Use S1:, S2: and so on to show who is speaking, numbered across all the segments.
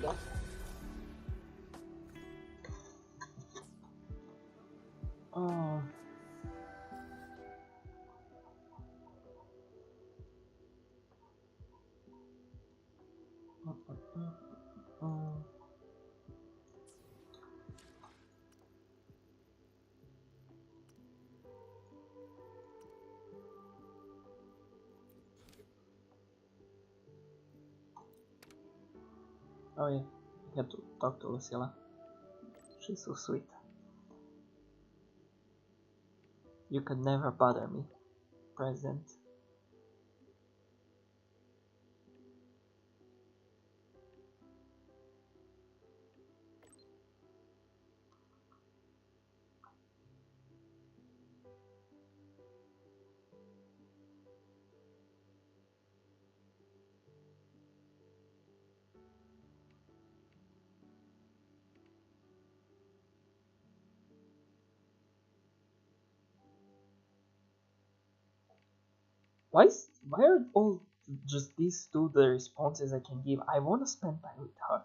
S1: that. Oh. Oh yeah, I had to talk to Lucilla. She's so sweet. You could never bother me, President. Why are all just these two the responses I can give? I want to spend time with her.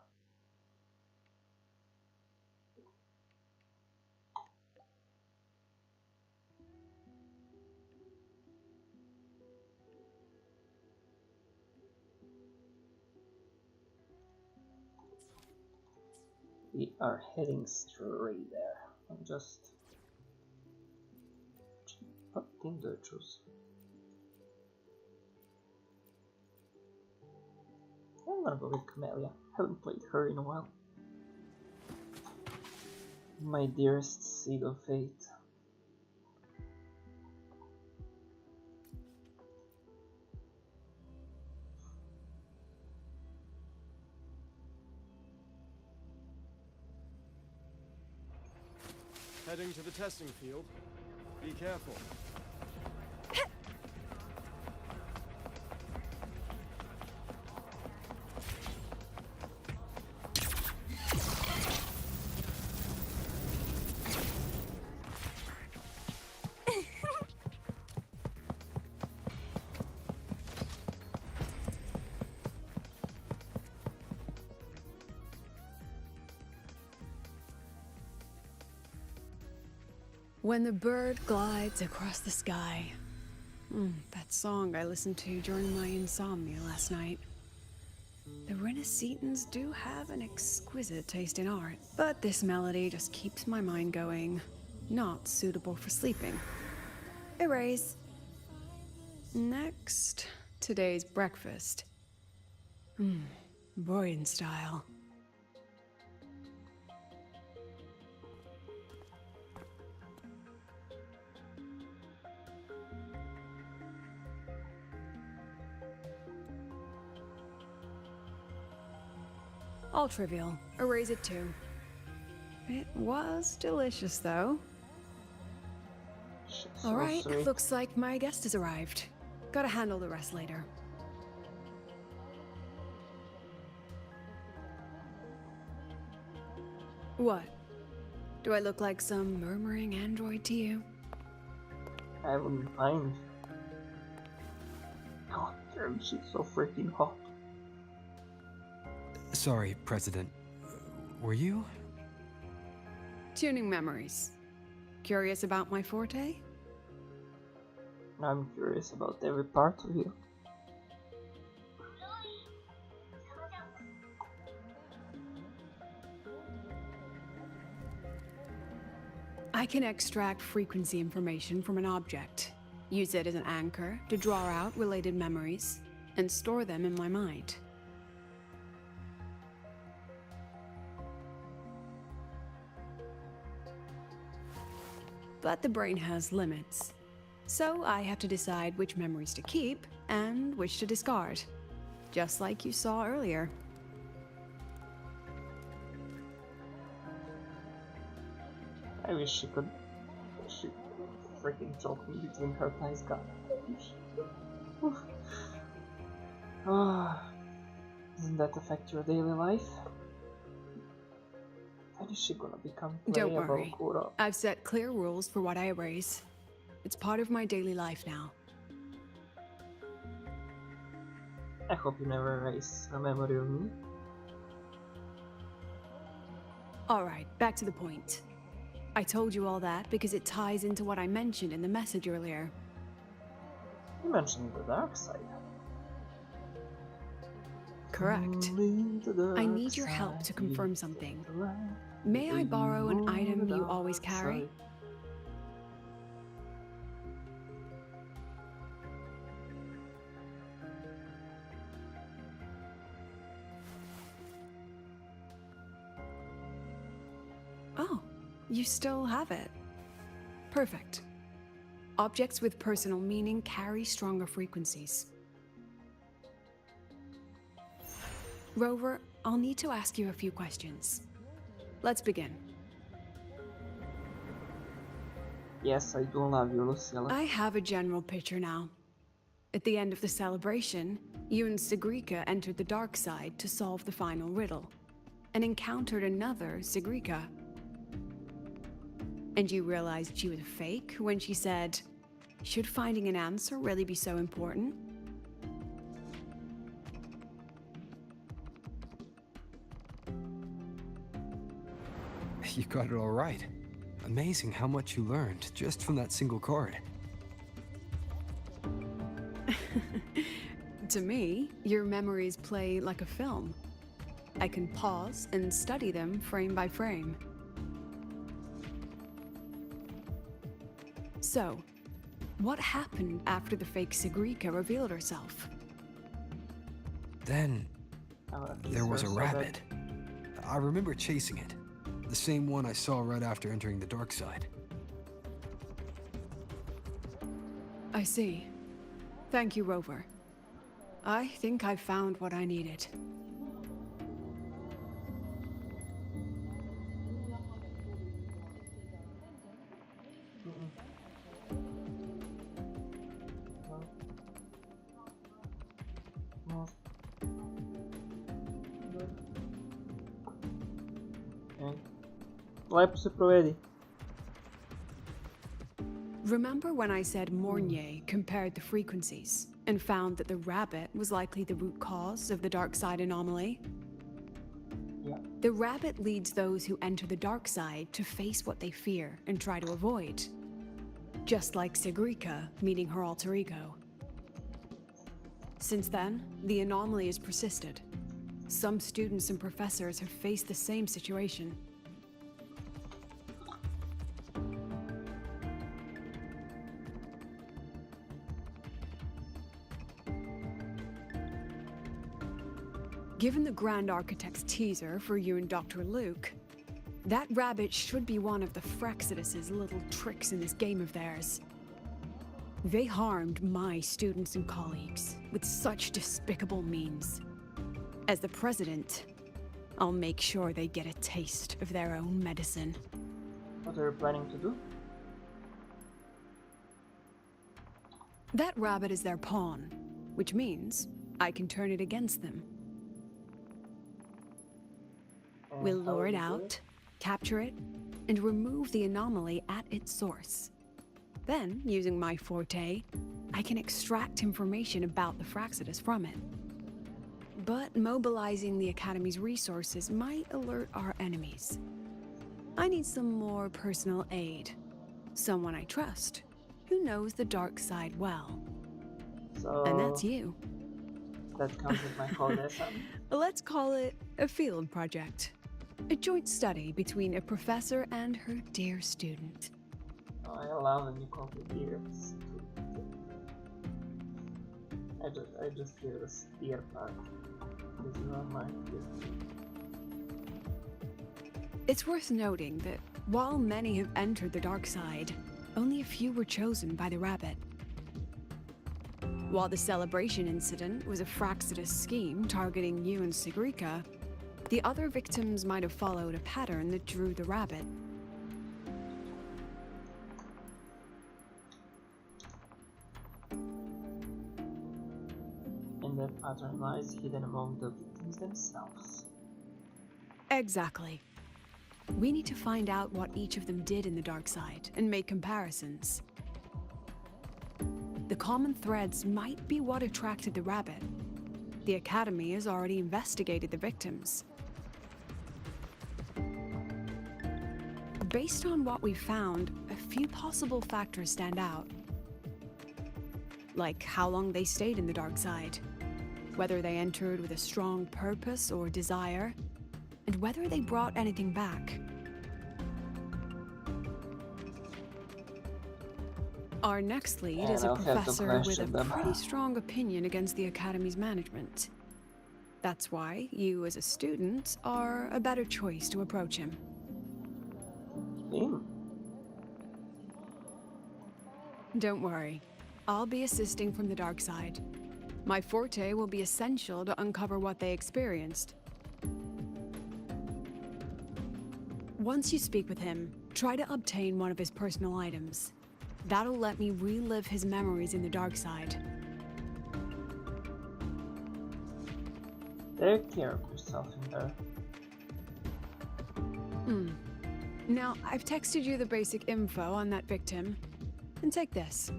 S1: We are heading straight there. I'm just... What thing do I choose? I'm gonna go with Camellia. Haven't played her in a while. My dearest seed of fate.
S2: Heading to the testing field. Be careful.
S3: When the bird glides across the sky. That song I listened to during my insomnia last night. The Renaissance do have an exquisite taste in art, but this melody just keeps my mind going. Not suitable for sleeping. Erase. Next, today's breakfast. Boyan style. All trivial. Erase it too. It was delicious, though.
S1: So
S3: Alright,
S1: sweet.
S3: looks like my guest has arrived. Gotta handle the rest later. What? Do I look like some murmuring android to you?
S1: I wouldn't mind. God damn, she's so freaking hot.
S4: Sorry, President. Were you?
S3: Tuning memories. Curious about my forte?
S1: I'm curious about every part of you.
S3: I can extract frequency information from an object, use it as an anchor to draw out related memories, and store them in my mind. But the brain has limits, so I have to decide which memories to keep and which to discard, just like you saw earlier.
S1: I wish she could freaking choke me between her thighs. God. Doesn't that affect your daily life? When is she gonna become
S3: Don't
S1: playable,
S3: worry.
S1: Kura?
S3: I've set clear rules for what I erase. It's part of my daily life now.
S1: I hope you never erase a memory of me.
S3: Alright, back to the point. I told you all that because it ties into what I mentioned in the message earlier.
S1: You mentioned the dark side.
S3: Correct. I need your help to confirm something. May I borrow an item you always carry? Oh, you still have it. Perfect. Objects with personal meaning carry stronger frequencies. Rover, I'll need to ask you a few questions. Let's begin.
S1: Yes, I do love you, Lucilla.
S3: I have a general picture now. At the end of the celebration, you and Sigrika entered the dark side to solve the final riddle, and encountered another Sigrika. And you realized she was fake when she said, "Should finding an answer really be so important?"
S4: You got it all right. Amazing how much you learned just from that single card.
S3: To me, your memories play like a film. I can pause and study them frame by frame. So, what happened after the fake Sigrika revealed herself?
S4: Then, there was a rabbit. I remember chasing it. The same one I saw right after entering the dark side.
S3: I see. Thank you, Rover. I think I found what I needed.
S1: Lepo provedi.
S3: Remember when I said Mornier compared the frequencies and found that the rabbit was likely the root cause of the dark side anomaly?
S1: Yeah.
S3: The rabbit leads those who enter the dark side to face what they fear and try to avoid. Just like Sigrika meeting her alter ego. Since then, the anomaly has persisted. Some students and professors have faced the same situation. Given the Grand Architect's teaser for you and Dr. Luke, that rabbit should be one of the Fractsidus' little tricks in this game of theirs. They harmed my students and colleagues with such despicable means. As the president, I'll make sure they get a taste of their own medicine.
S1: What are you planning to do?
S3: That rabbit is their pawn, which means I can turn it against them. We'll lure it out, capture it, and remove the anomaly at its source. Then, using my forte, I can extract information about the Fractsidus from it. But mobilizing the Academy's resources might alert our enemies. I need some more personal aid. Someone I trust, who knows the dark side well.
S1: So
S3: And that's you.
S1: that comes with my holiday assignment.
S3: Let's call it a field project. A joint study between a professor and her dear student.
S1: Oh, I love when you call me dear. I just hear this dear part. Because you are my dear.
S3: It's worth noting that while many have entered the dark side, only a few were chosen by the rabbit. While the celebration incident was a Fractsidus scheme targeting you and Sigrika, the other victims might have followed a pattern that drew the rabbit.
S1: And that pattern lies hidden among the victims themselves.
S3: Exactly. We need to find out what each of them did in the dark side and make comparisons. The common threads might be what attracted the rabbit. The Academy has already investigated the victims. Based on what we found, a few possible factors stand out. Like how long they stayed in the dark side, whether they entered with a strong purpose or desire, and whether they brought anything back. Our next lead
S1: And
S3: is a
S1: I'll have to
S3: professor with a
S1: question them.
S3: pretty strong opinion against the Academy's management. That's why you, as a student, are a better choice to approach him.
S1: Him?
S3: Don't worry. I'll be assisting from the dark side. My forte will be essential to uncover what they experienced. Once you speak with him, try to obtain one of his personal items. That'll let me relive his memories in the dark side.
S1: Take care of yourself in there.
S3: Now, I've texted you the basic info on that victim. And take this.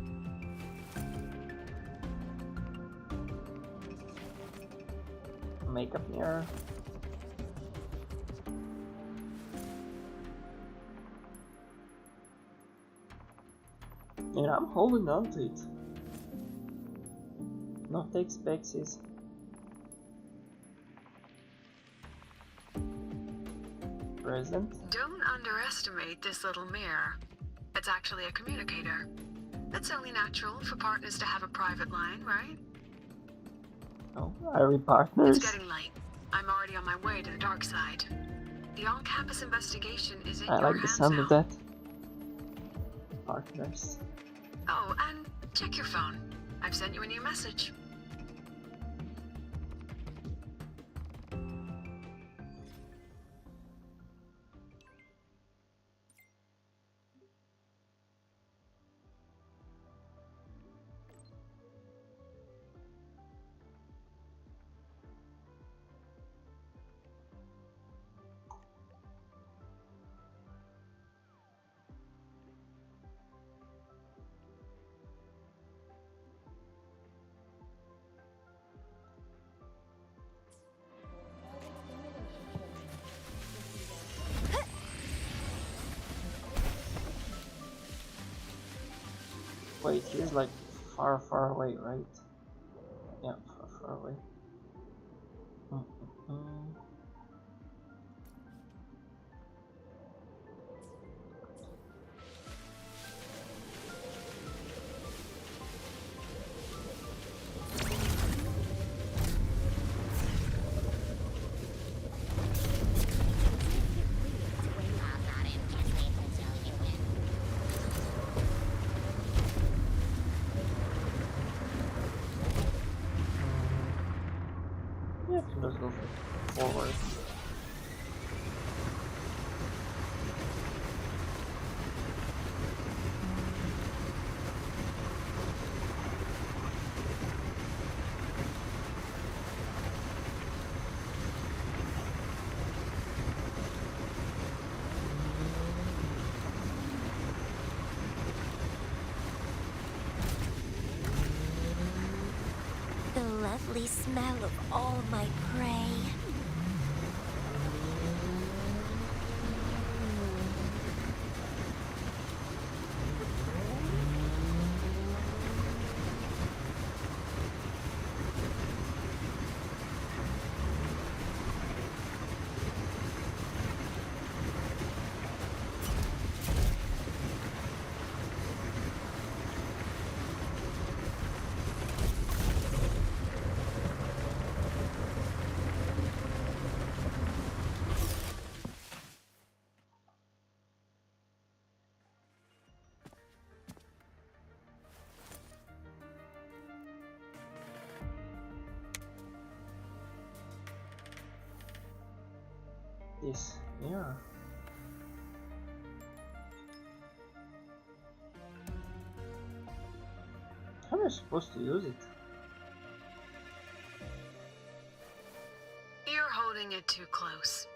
S1: Makeup mirror. And I'm holding on to it. Not take specs. Present.
S3: Don't underestimate this little mirror. It's actually a communicator. It's only natural for partners to have a private line, right?
S1: Oh, are we partners?
S3: It's getting late. I'm already on my way to the dark side. The on-campus investigation is in
S1: I
S3: your
S1: like the
S3: hands
S1: sound
S3: now.
S1: of that. Partners.
S3: Oh, and check your phone. I've sent you a new message.
S1: Wait, he's like far away, right? Yeah, far away. Yeah, can just go forward.
S5: The lovely smell of all my prey.
S1: This, yeah. How am I supposed to use it?
S3: You're holding it too close.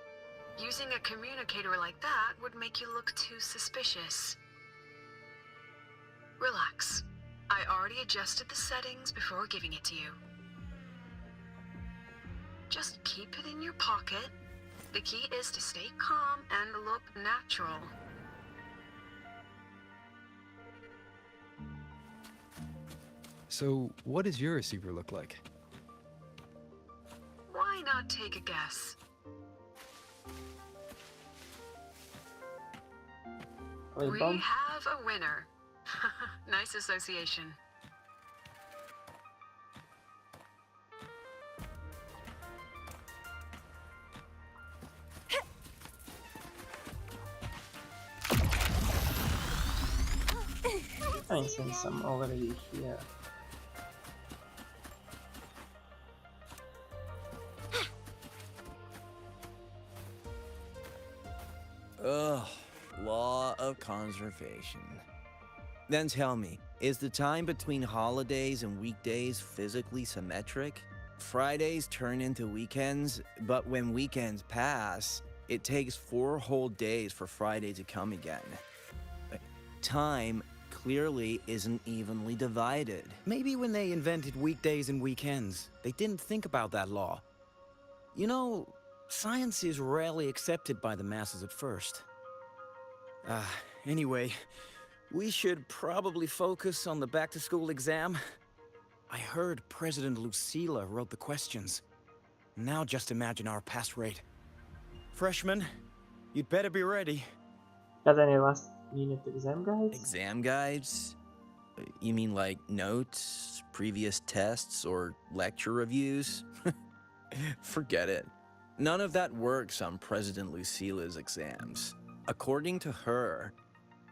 S3: Using a communicator like that would make you look too suspicious. Relax. I already adjusted the settings before giving it to you. Just keep it in your pocket. The key is to stay calm and look natural.
S4: So, what does your receiver look like?
S3: Why not take a guess?
S1: Wait,
S3: We
S1: Bob?
S3: have a winner. Nice association.
S1: I think some already here.
S6: Ugh, law of conservation. Then tell me, is the time between holidays and weekdays physically symmetric? Fridays turn into weekends, but when weekends pass, it takes 4 whole days for Friday to come again. Time clearly isn't evenly divided.
S7: Maybe when they invented weekdays and weekends, they didn't think about that law. You know, science is rarely accepted by the masses at first. Anyway, we should probably focus on the back-to-school exam. I heard President Lucilla wrote the questions. Now just imagine our pass rate. Freshmen, you'd better be ready.
S1: Got any last minute exam guides?
S6: Exam guides? You mean like notes, previous tests, or lecture reviews? Forget it. None of that works on President Lucilla's exams. According to her,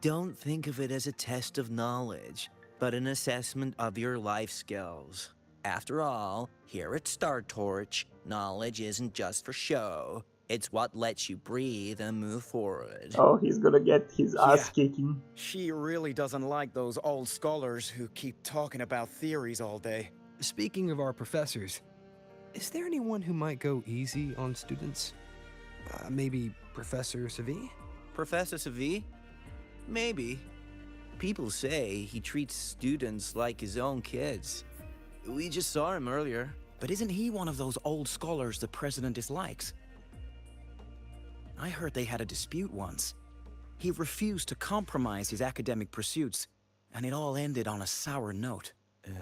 S6: don't think of it as a test of knowledge, but an assessment of your life skills. After all, here at Star Torch, knowledge isn't just for show. It's what lets you breathe and move forward.
S1: Oh, he's gonna get his ass kicking.
S7: She really doesn't like those old scholars who keep talking about theories all day.
S4: Speaking of our professors, is there anyone who might go easy on students? Maybe Professor Savi?
S6: Professor Savi? Maybe. People say he treats students like his own kids. We just saw him earlier.
S7: But isn't he one of those old scholars the president dislikes? I heard they had a dispute once. He refused to compromise his academic pursuits, and it all ended on a sour note.
S6: Ugh.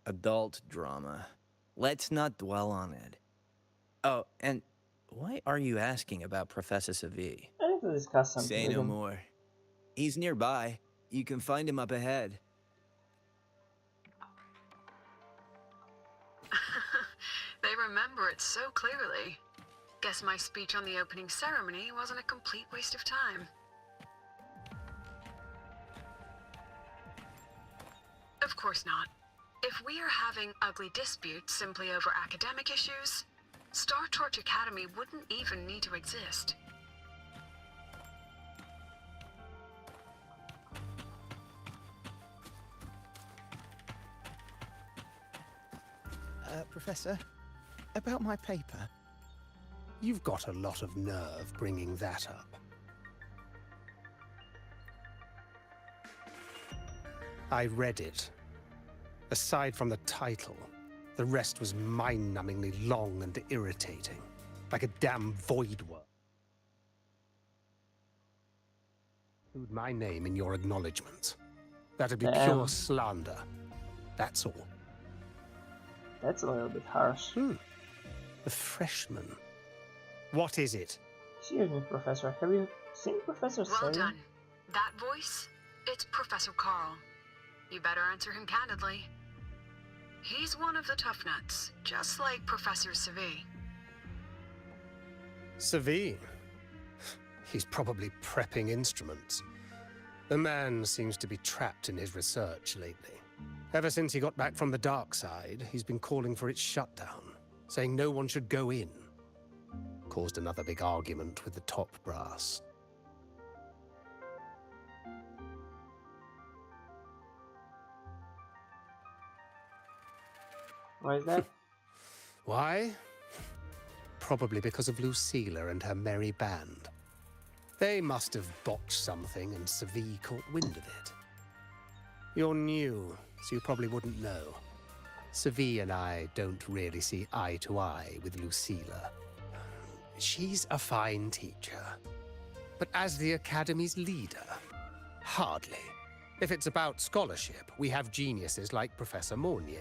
S6: Adult drama. Let's not dwell on it. Oh, and why are you asking about Professor Savi?
S1: I need to discuss something
S6: Say
S1: with
S6: no
S1: him.
S6: more. He's nearby. You can find him up ahead.
S3: They remember it so clearly. Guess my speech on the opening ceremony wasn't a complete waste of time. Of course not. If we are having ugly disputes simply over academic issues, Star Torch Academy wouldn't even need to exist.
S8: Professor, about my paper. You've got a lot of nerve bringing that up. I read it. Aside from the title, the rest was mind-numbingly long and irritating, like a damn void world. Include my name in your acknowledgements. That'd be pure slander. That's all.
S1: That's a little bit harsh.
S8: The freshman. What is it?
S1: Excuse me, Professor. Have you seen Professor
S3: Well
S1: Savi?
S3: done. That voice? It's Professor Carl. You better answer him candidly. He's one of the tough nuts, just like Professor Savi.
S8: Savi? He's probably prepping instruments. The man seems to be trapped in his research lately. Ever since he got back from the dark side, he's been calling for its shutdown, saying no one should go in. Caused another big argument with the top brass.
S1: Why is that?
S8: Why? Probably because of Lucilla and her merry band. They must have botched something and Savi caught wind of it. You're new, so you probably wouldn't know. Savi and I don't really see eye to eye with Lucilla. She's a fine teacher, but as the Academy's leader, hardly. If it's about scholarship, we have geniuses like Professor Mornier.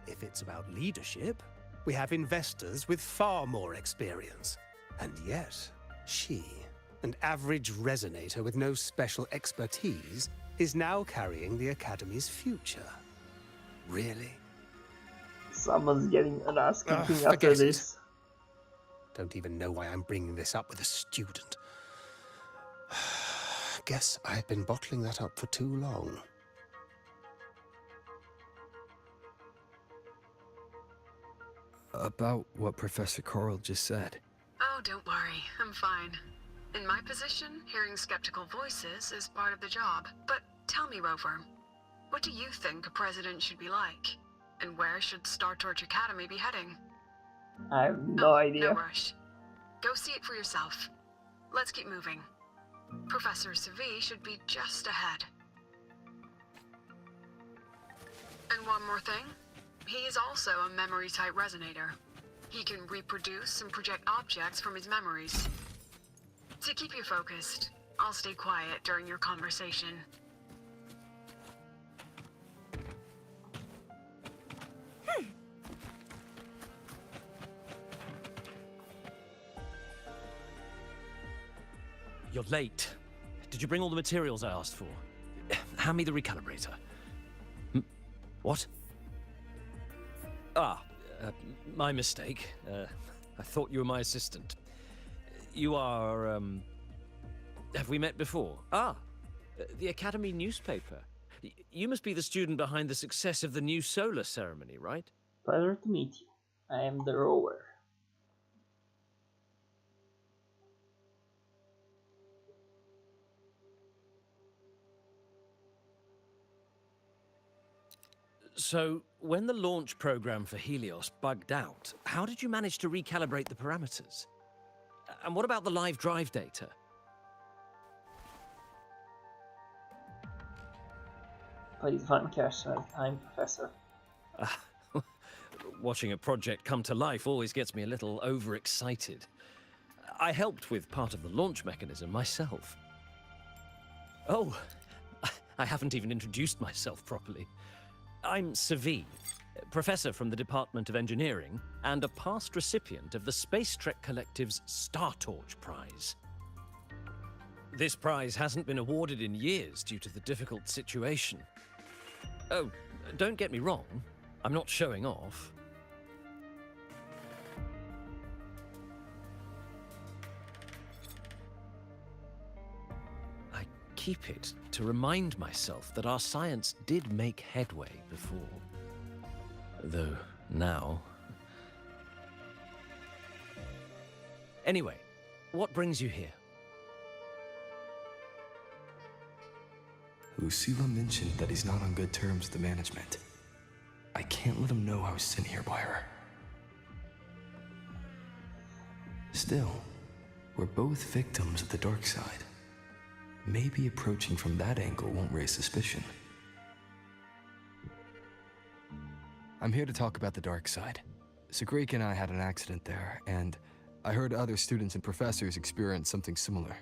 S8: If it's about leadership, we have investors with far more experience. And yet, she, an average resonator with no special expertise, is now carrying the Academy's future. Really?
S1: Someone's getting an ass kicking after
S8: forget it.
S1: this.
S8: Don't even know why I'm bringing this up with a student. Guess I've been bottling that up for too long.
S4: About what Professor Carl just said.
S3: Oh, don't worry. I'm fine. In my position, hearing skeptical voices is part of the job. But tell me, Rover, what do you think a president should be like? And where should Star Torch Academy be heading?
S1: I have no idea.
S3: No rush. Go see it for yourself. Let's keep moving. Professor Savi should be just ahead. And one more thing. He is also a memory-type resonator. He can reproduce and project objects from his memories. To keep you focused, I'll stay quiet during your conversation.
S9: You're late. Did you bring all the materials I asked for? Hand me the recalibrator. What? My mistake. I thought you were my assistant. You are, have we met before? The Academy newspaper. You must be the student behind the success of the new solar ceremony, right?
S1: Pleasure to meet you. I am the rower.
S9: So, when the launch program for Helios bugged out, how did you manage to recalibrate the parameters? And what about the live drive data?
S1: Please find cash at time, Professor.
S9: Watching a project come to life always gets me a little overexcited. I helped with part of the launch mechanism myself. Oh, I haven't even introduced myself properly. I'm Savi, professor from the Department of Engineering and a past recipient of the Space Trek Collective's Star Torch Prize. This prize hasn't been awarded in years due to the difficult situation. Oh, don't get me wrong, I'm not showing off. I keep it to remind myself that our science did make headway before. Though now... Anyway, what brings you here?
S10: Lucila mentioned that he's not on good terms with the management. I can't let him know I was sent here by her. Still, we're both victims of the dark side. Maybe approaching from that angle won't raise suspicion.
S4: I'm here to talk about the dark side. Sagrika and I had an accident there, and I heard other students and professors experience something similar.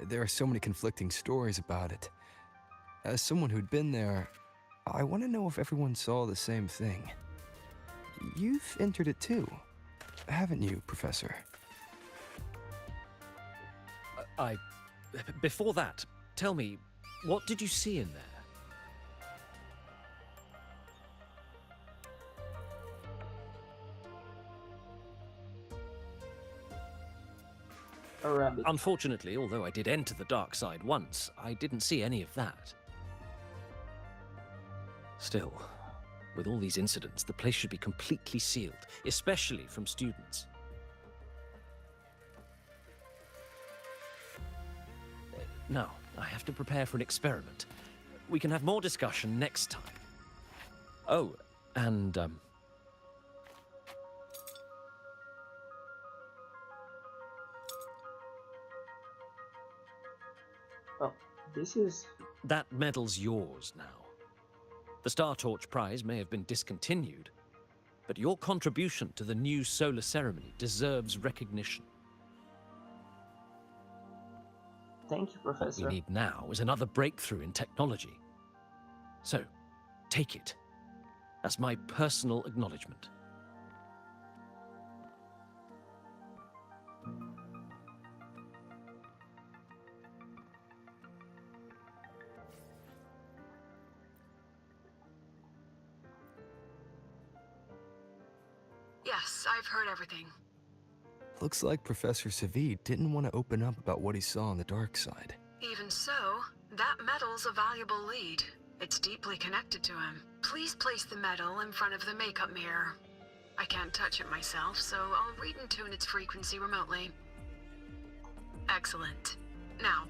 S4: There are so many conflicting stories about it. As someone who'd been there, I want to know if everyone saw the same thing. You've entered it too, haven't you, Professor?
S9: Before that, tell me, what did you see in there?
S1: A rabbit.
S9: Unfortunately, although I did enter the dark side once, I didn't see any of that. Still, with all these incidents, the place should be completely sealed, especially from students. Now, I have to prepare for an experiment. We can have more discussion next time. Oh, and,
S1: Oh, this is...
S9: that medal's yours now. The Star Torch Prize may have been discontinued, but your contribution to the new solar ceremony deserves recognition.
S1: Thank you,
S9: What
S1: Professor.
S9: we need now is another breakthrough in technology. So, take it as my personal acknowledgement.
S3: Yes, I've heard everything.
S4: Looks like Professor Savid didn't want to open up about what he saw on the dark side.
S3: Even so, that medal's a valuable lead. It's deeply connected to him. Please place the medal in front of the makeup mirror. I can't touch it myself, so I'll read and tune its frequency remotely. Excellent. Now,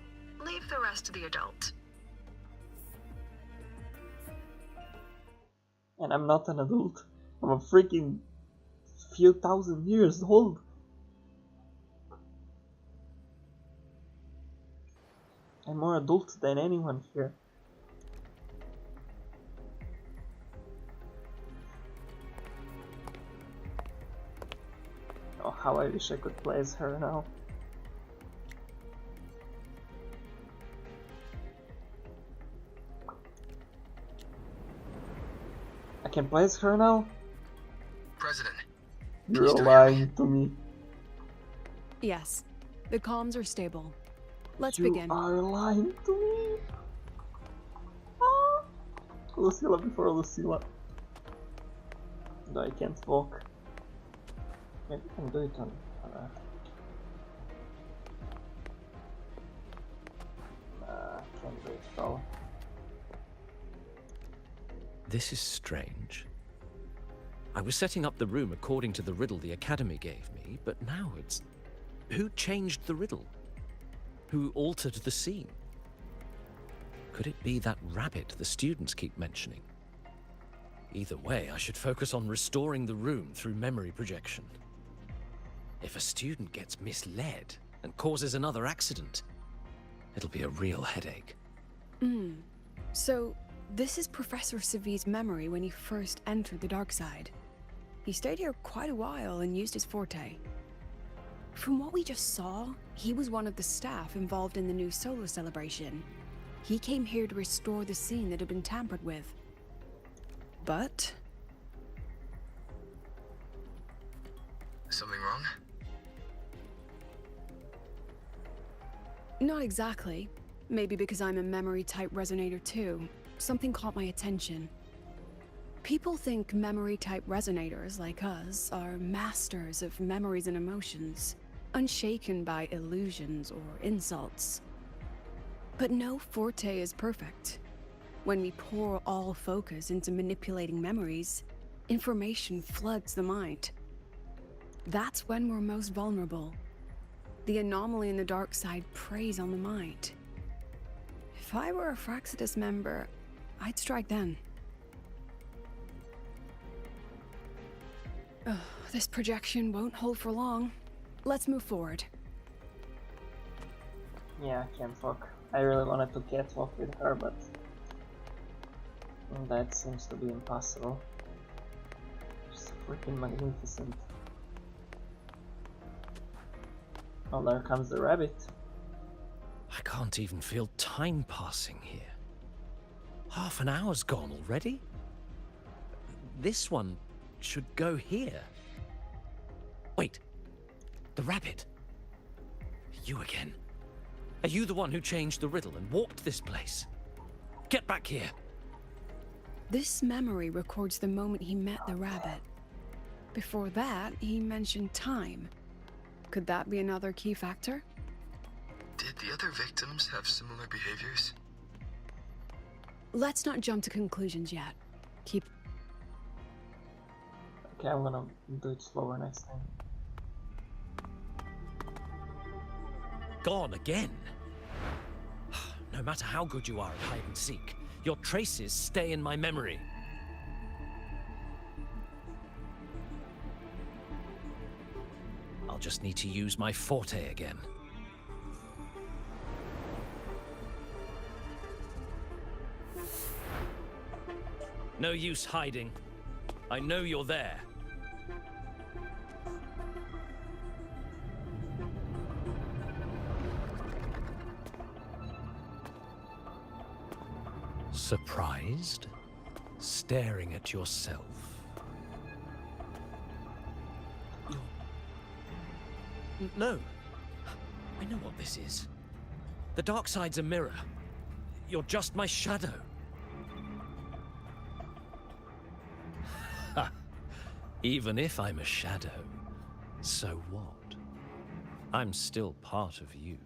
S3: leave the rest to the adult.
S1: And I'm not an adult. I'm a freaking few thousand years old. I'm more adult than anyone here. Oh, how I wish I could play as her now. I can play as her now?
S10: President.
S1: You're lying to me.
S3: Yes, the comms are stable. Let's
S1: You
S3: begin.
S1: are lying to me. Ah. Lucilla before Lucilla. No, I can't walk. Maybe I can do it on I can't do it at all.
S9: This is strange. I was setting up the room according to the riddle the Academy gave me, but now it's... Who changed the riddle? Who altered the scene? Could it be that rabbit the students keep mentioning? Either way, I should focus on restoring the room through memory projection. If a student gets misled and causes another accident, it'll be a real headache.
S3: So, this is Professor Savid's memory when he first entered the dark side. He stayed here quite a while and used his forte. From what we just saw, he was one of the staff involved in the new solo celebration. He came here to restore the scene that had been tampered with. But...
S10: Something wrong?
S3: not exactly. Maybe because I'm a memory-type resonator too. Something caught my attention. People think memory-type resonators like us are masters of memories and emotions, unshaken by illusions or insults. But no forte is perfect. When we pour all focus into manipulating memories, information floods the mind. That's when we're most vulnerable. The anomaly in the dark side preys on the mind. If I were a Fractsidus member, I'd strike then. This projection won't hold for long. Let's move forward.
S1: Yeah, I can't walk. I really wanted to catwalk with her, but that seems to be impossible. She's freaking magnificent. Oh, there comes the rabbit.
S9: I can't even feel time passing here. Half an hour's gone already? This one should go here. Wait, the rabbit. You again. Are you the one who changed the riddle and warped this place? Get back here.
S3: This memory records the moment he met the rabbit. Before that, he mentioned time. Could that be another key factor?
S10: Did the other victims have similar behaviors?
S3: Let's not jump to conclusions yet. Keep...
S1: Okay, I'm gonna do it slower next time.
S9: Gone again. No matter how good you are at hide and seek, your traces stay in my memory. I'll just need to use my forte again. No use hiding. I know you're there. Surprised? Staring at yourself? No. I know what this is. The dark side's a mirror. You're just my shadow. Ha! Even if I'm a shadow, so what? I'm still part of you.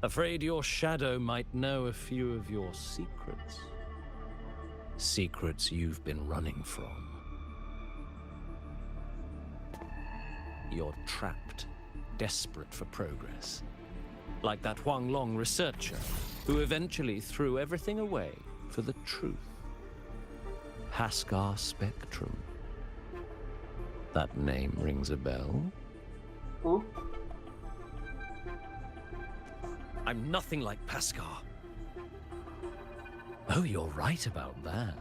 S9: Afraid your shadow might know a few of your secrets. Secrets you've been running from. You're trapped, desperate for progress. Like that Huanglong researcher, who eventually threw everything away for the truth. Haskar Spectrum. That name rings a bell?
S1: Who?
S9: I'm nothing like Paskar. Oh, you're right about that.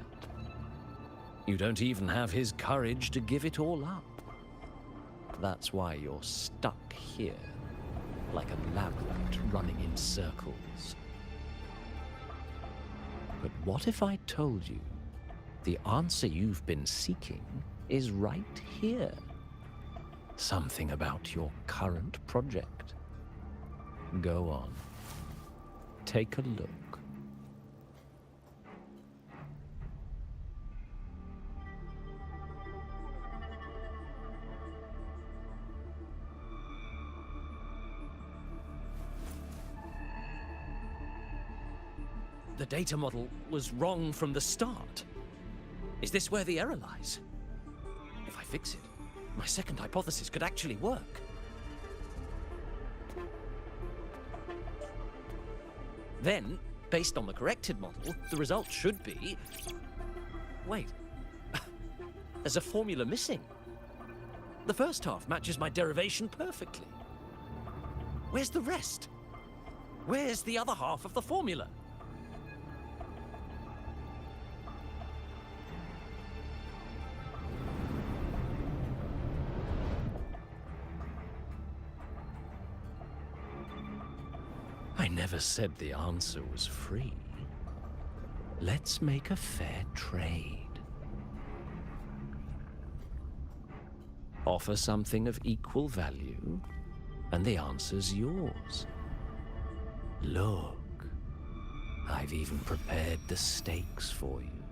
S9: You don't even have his courage to give it all up. That's why you're stuck here, like a lab rat running in circles. But what if I told you the answer you've been seeking is right here? Something about your current project. Go on. Take a look. The data model was wrong from the start. Is this where the error lies? If I fix it, my second hypothesis could actually work. Then, based on the corrected model, the result should be... Wait. There's a formula missing. The first half matches my derivation perfectly. Where's the rest? Where's the other half of the formula? I never said the answer was free. Let's make a fair trade. Offer something of equal value, and the answer's yours. Look, I've even prepared the stakes for you.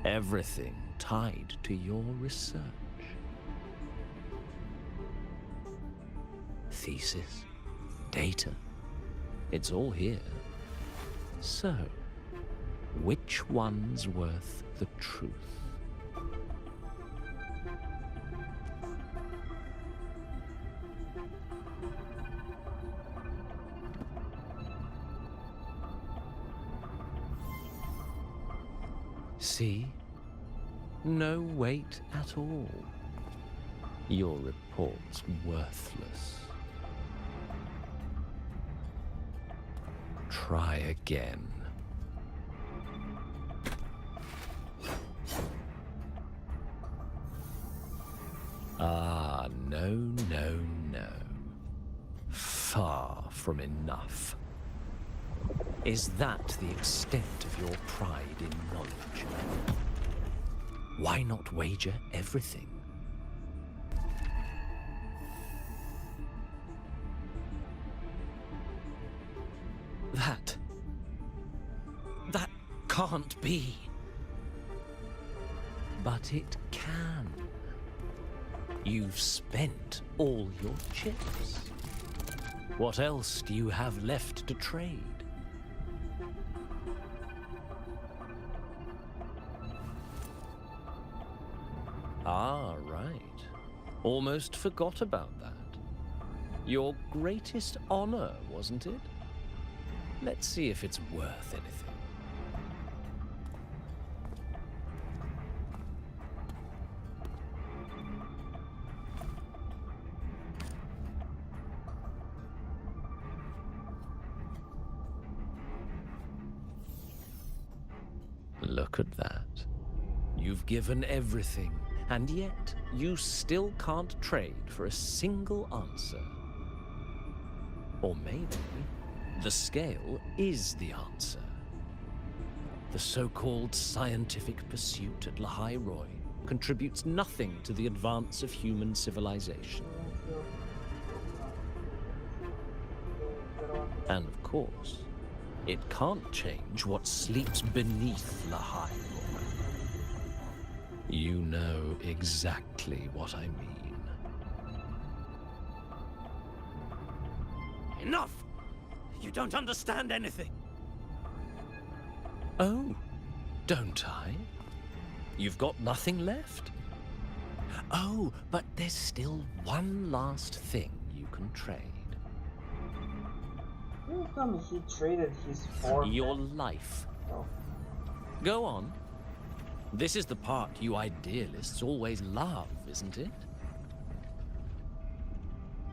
S9: Everything tied to your research. Thesis, data, it's all here. So, which one's worth the truth? See? No weight at all. Your report's worthless. Try again. Ah, no, no, no. Far from enough. Is that the extent of your pride in knowledge? Why not wager everything? That can't be. But it can. You've spent all your chips. What else do you have left to trade? Ah, right. Almost forgot about that. Your greatest honor, wasn't it? Let's see if it's worth anything. Look at that. You've given everything, and yet you still can't trade for a single answer. Or maybe the scale is the answer. The so-called scientific pursuit at Lahai Roy contributes nothing to the advance of human civilization. And of course, it can't change what sleeps beneath Lahai Roy. You know exactly what I mean.
S7: Enough! You don't understand anything.
S9: Oh, don't I? You've got nothing left? Oh, but there's still one last thing you can trade.
S1: How come he traded his form?
S9: Your life.
S1: Oh.
S9: Go on. This is the part you idealists always love, isn't it?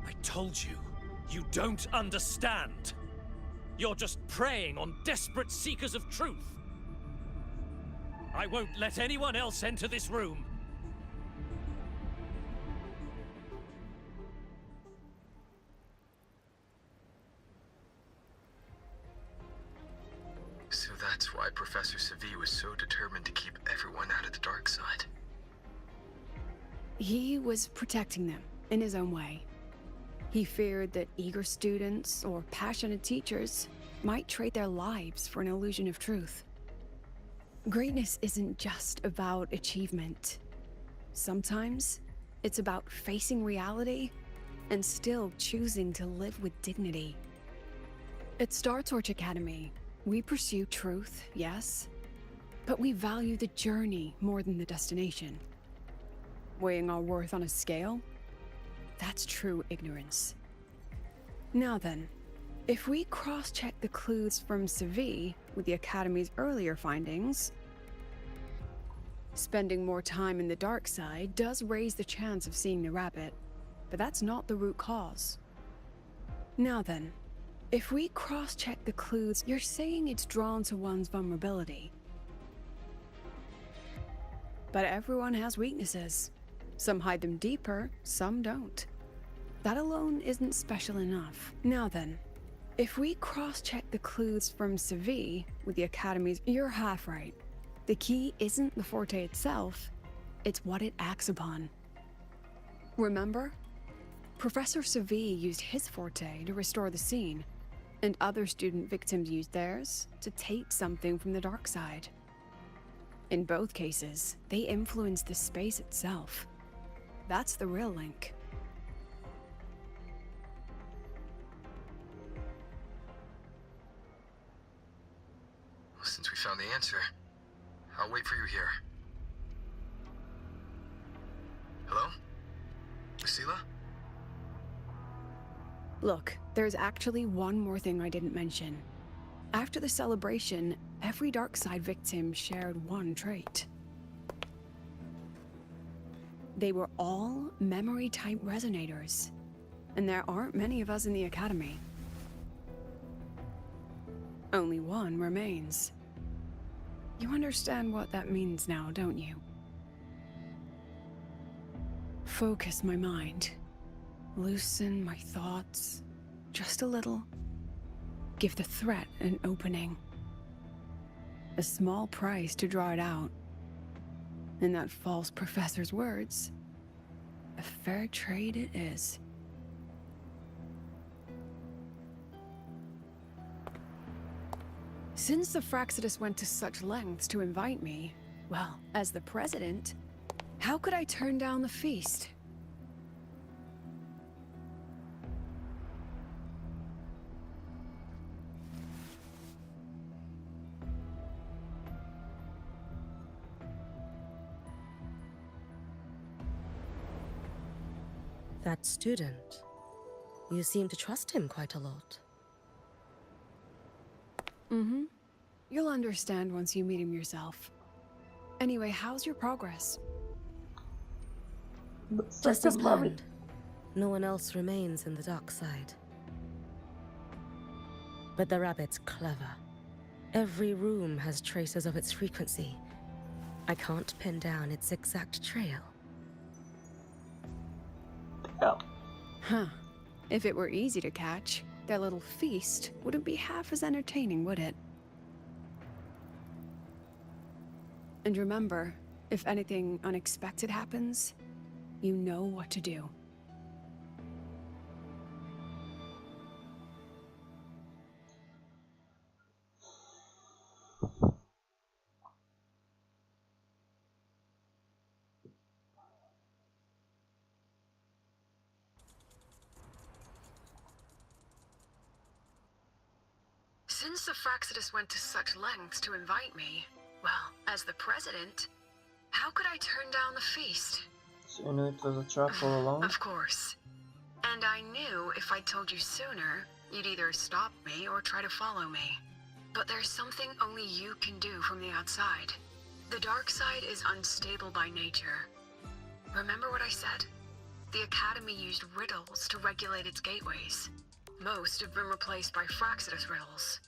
S7: I told you, you don't understand. You're just preying on desperate seekers of truth. I won't let anyone else enter this room.
S10: So that's why Professor Savi was so determined to keep everyone out of the dark side.
S3: He was protecting them in his own way. He feared that eager students or passionate teachers might trade their lives for an illusion of truth. Greatness isn't just about achievement. Sometimes it's about facing reality and still choosing to live with dignity. At Star Torch Academy, we pursue truth, yes, but we value the journey more than the destination. Weighing our worth on a scale? That's true ignorance. Now then, if we cross-check the clues from Savi with the Academy's earlier findings, spending more time in the dark side does raise the chance of seeing the rabbit, but that's not the root cause. Now then, if we cross-check the clues, you're saying it's drawn to one's vulnerability. But everyone has weaknesses. Some hide them deeper, some don't. That alone isn't special enough. Now then, if we cross-check the clues from Savi with the Academy's, you're half right. The key isn't the forte itself, it's what it acts upon. Remember? Professor Savi used his forte to restore the scene, and other student victims used theirs to take something from the dark side. In both cases, they influenced the space itself. That's the real link.
S10: Well, since we found the answer, I'll wait for you here. Hello? Lucilla?
S3: Look, there's actually one more thing I didn't mention. After the celebration, every Darkside victim shared one trait. They were all memory-type resonators, and there aren't many of us in the Academy. Only one remains. You understand what that means now, don't you? Focus my mind. Loosen my thoughts. Just a little. Give the threat an opening. A small price to draw it out. In that false professor's words, a fair trade it is. Since the Fractsidus went to such lengths to invite me, well, as the president, how could I turn down the feast?
S11: That student. You seem to trust him quite a lot.
S3: Mm-hmm. You'll understand once you meet him yourself. Anyway, how's your progress?
S11: Just as planned. No one else remains in the dark side. But the rabbit's clever. Every room has traces of its frequency. I can't pin down its exact trail.
S1: Yeah.
S3: Huh. If it were easy to catch, their little feast wouldn't be half as entertaining, would it? And remember, if anything unexpected happens, you know what to do.
S12: Since the Fractsidus went to such lengths to invite me, well, as the president, how could I turn down the feast?
S1: So you knew it was a trap all along?
S12: Of course. And I knew if I told you sooner, you'd either stop me or try to follow me. But there's something only you can do from the outside. The dark side is unstable by nature. Remember what I said? The Academy used riddles to regulate its gateways. Most have been replaced by Fractsidus riddles.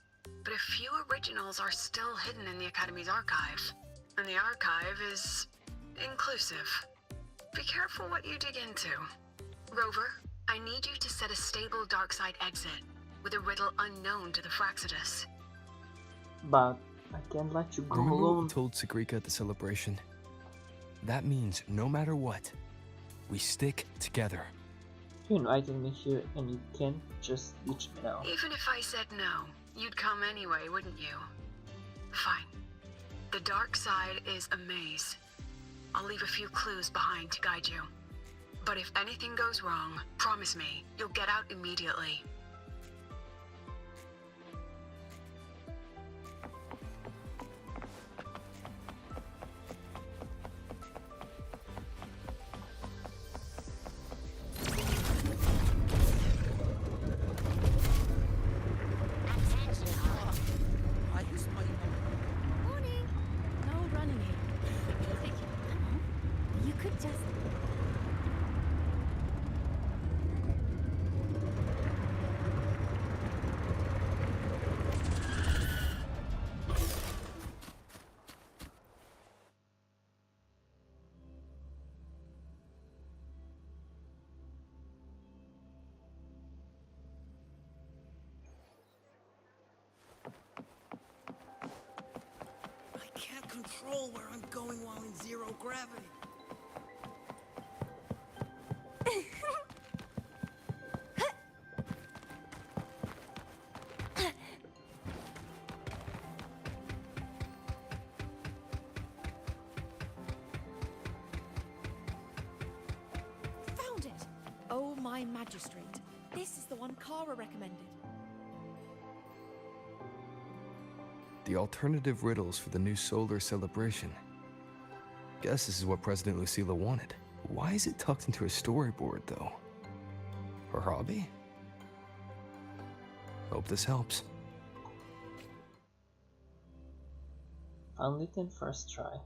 S12: But a few originals are still hidden in the Academy's archive. And the archive is inclusive. Be careful what you dig into. Rover, I need you to set a stable dark side exit with a riddle unknown to the Fractsidus.
S1: But I can't let you go
S4: Remember what
S1: alone.
S4: we told Sagrika at the celebration? That means no matter what, we stick together.
S1: You invited me here and you can't just ditch me now.
S12: Even if I said no, you'd come anyway, wouldn't you? Fine. The dark side is a maze. I'll leave a few clues behind to guide you. But if anything goes wrong, promise me, you'll get out immediately.
S5: Morning. No running here. You could just...
S7: I can't control where I'm going while in zero gravity.
S13: Found it! Oh, my magistrate. This is the one Kara recommended.
S4: The alternative riddles for the new solar celebration. Guess this is what President Lucila wanted. Why is it tucked into a storyboard, though? Her hobby? Hope this helps.
S1: Found it in first try.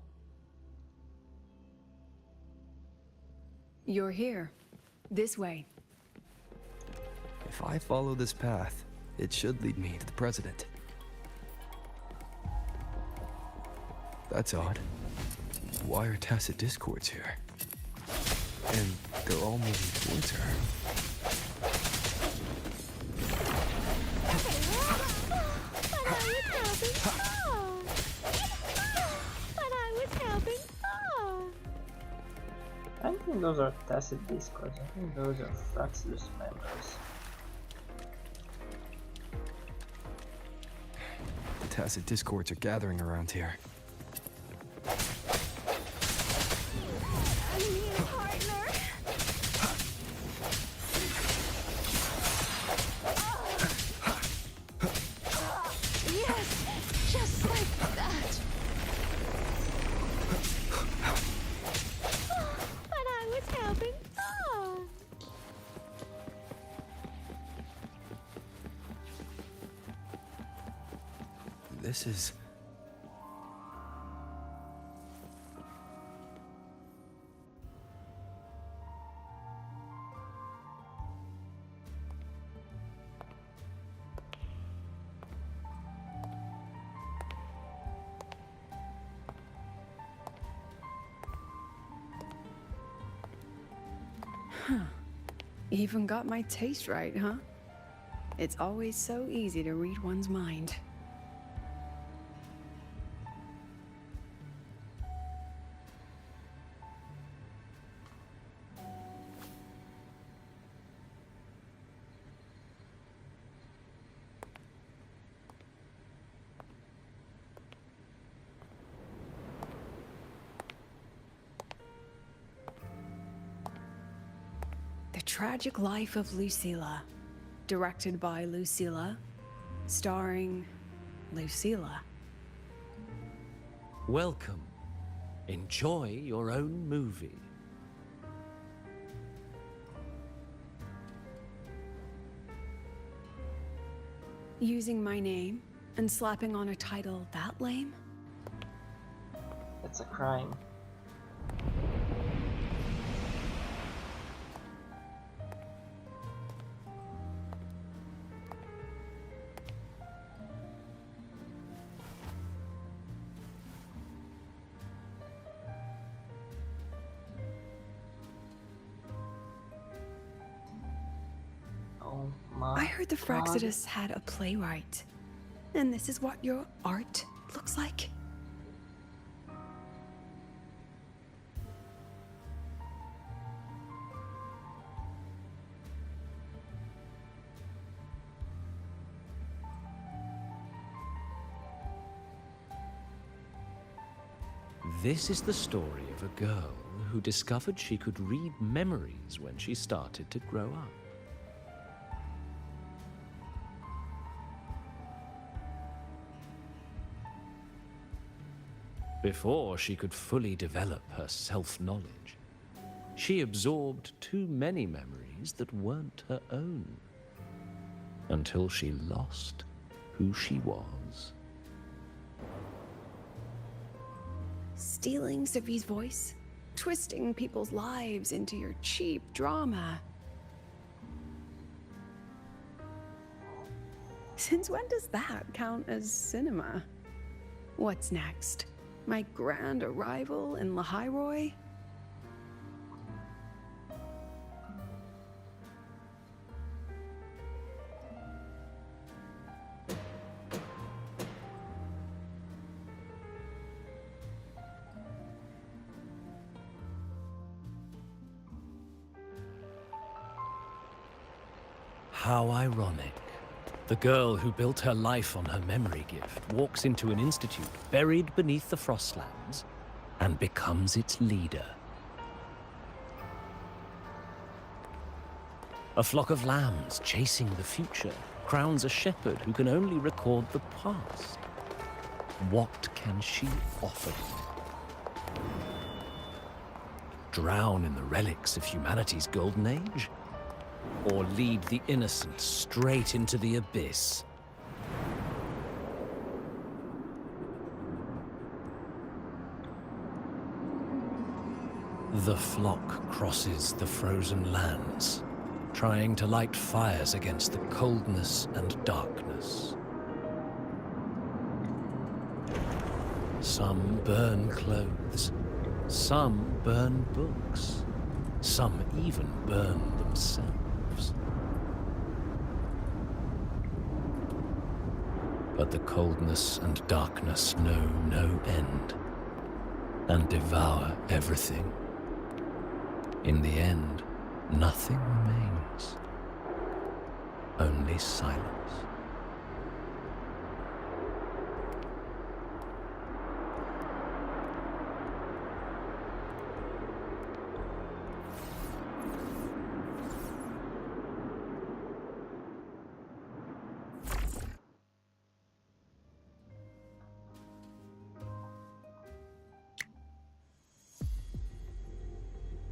S3: You're here. This way.
S4: If I follow this path, it should lead me to the president. That's odd. Why are tacit discords here? And they're all moving towards her.
S1: I don't think those are tacit discords, I think those are Fractsidus members.
S4: The tacit discords are gathering around here.
S5: I need a partner. Yes, just like that. But I was helping.
S4: This is...
S3: Even got my taste right, huh? It's always so easy to read one's mind. Tragic Life of Lucilla. Directed by Lucilla. Starring Lucilla.
S9: Welcome. Enjoy your own movie.
S3: Using my name and slapping on a title that lame?
S1: It's a crime. Oh my
S3: I heard the
S1: God.
S3: Fractsidus had a playwright. And this is what your art looks like?
S9: This is the story of a girl who discovered she could read memories when she started to grow up. Before she could fully develop her self-knowledge, she absorbed too many memories that weren't her own, until she lost who she was.
S3: Stealing Sophie's voice? Twisting people's lives into your cheap drama? Since when does that count as cinema? What's next? My grand arrival in Lahiroy?
S9: How ironic. The girl who built her life on her memory gift walks into an institute buried beneath the Frostlands and becomes its leader. A flock of lambs chasing the future crowns a shepherd who can only record the past. What can she offer them? Drown in the relics of humanity's golden age? Or lead the innocent straight into the abyss? The flock crosses the frozen lands, trying to light fires against the coldness and darkness. Some burn clothes, some burn books, some even burn themselves. But the coldness and darkness know no end, and devour everything. In the end, nothing remains, only silence.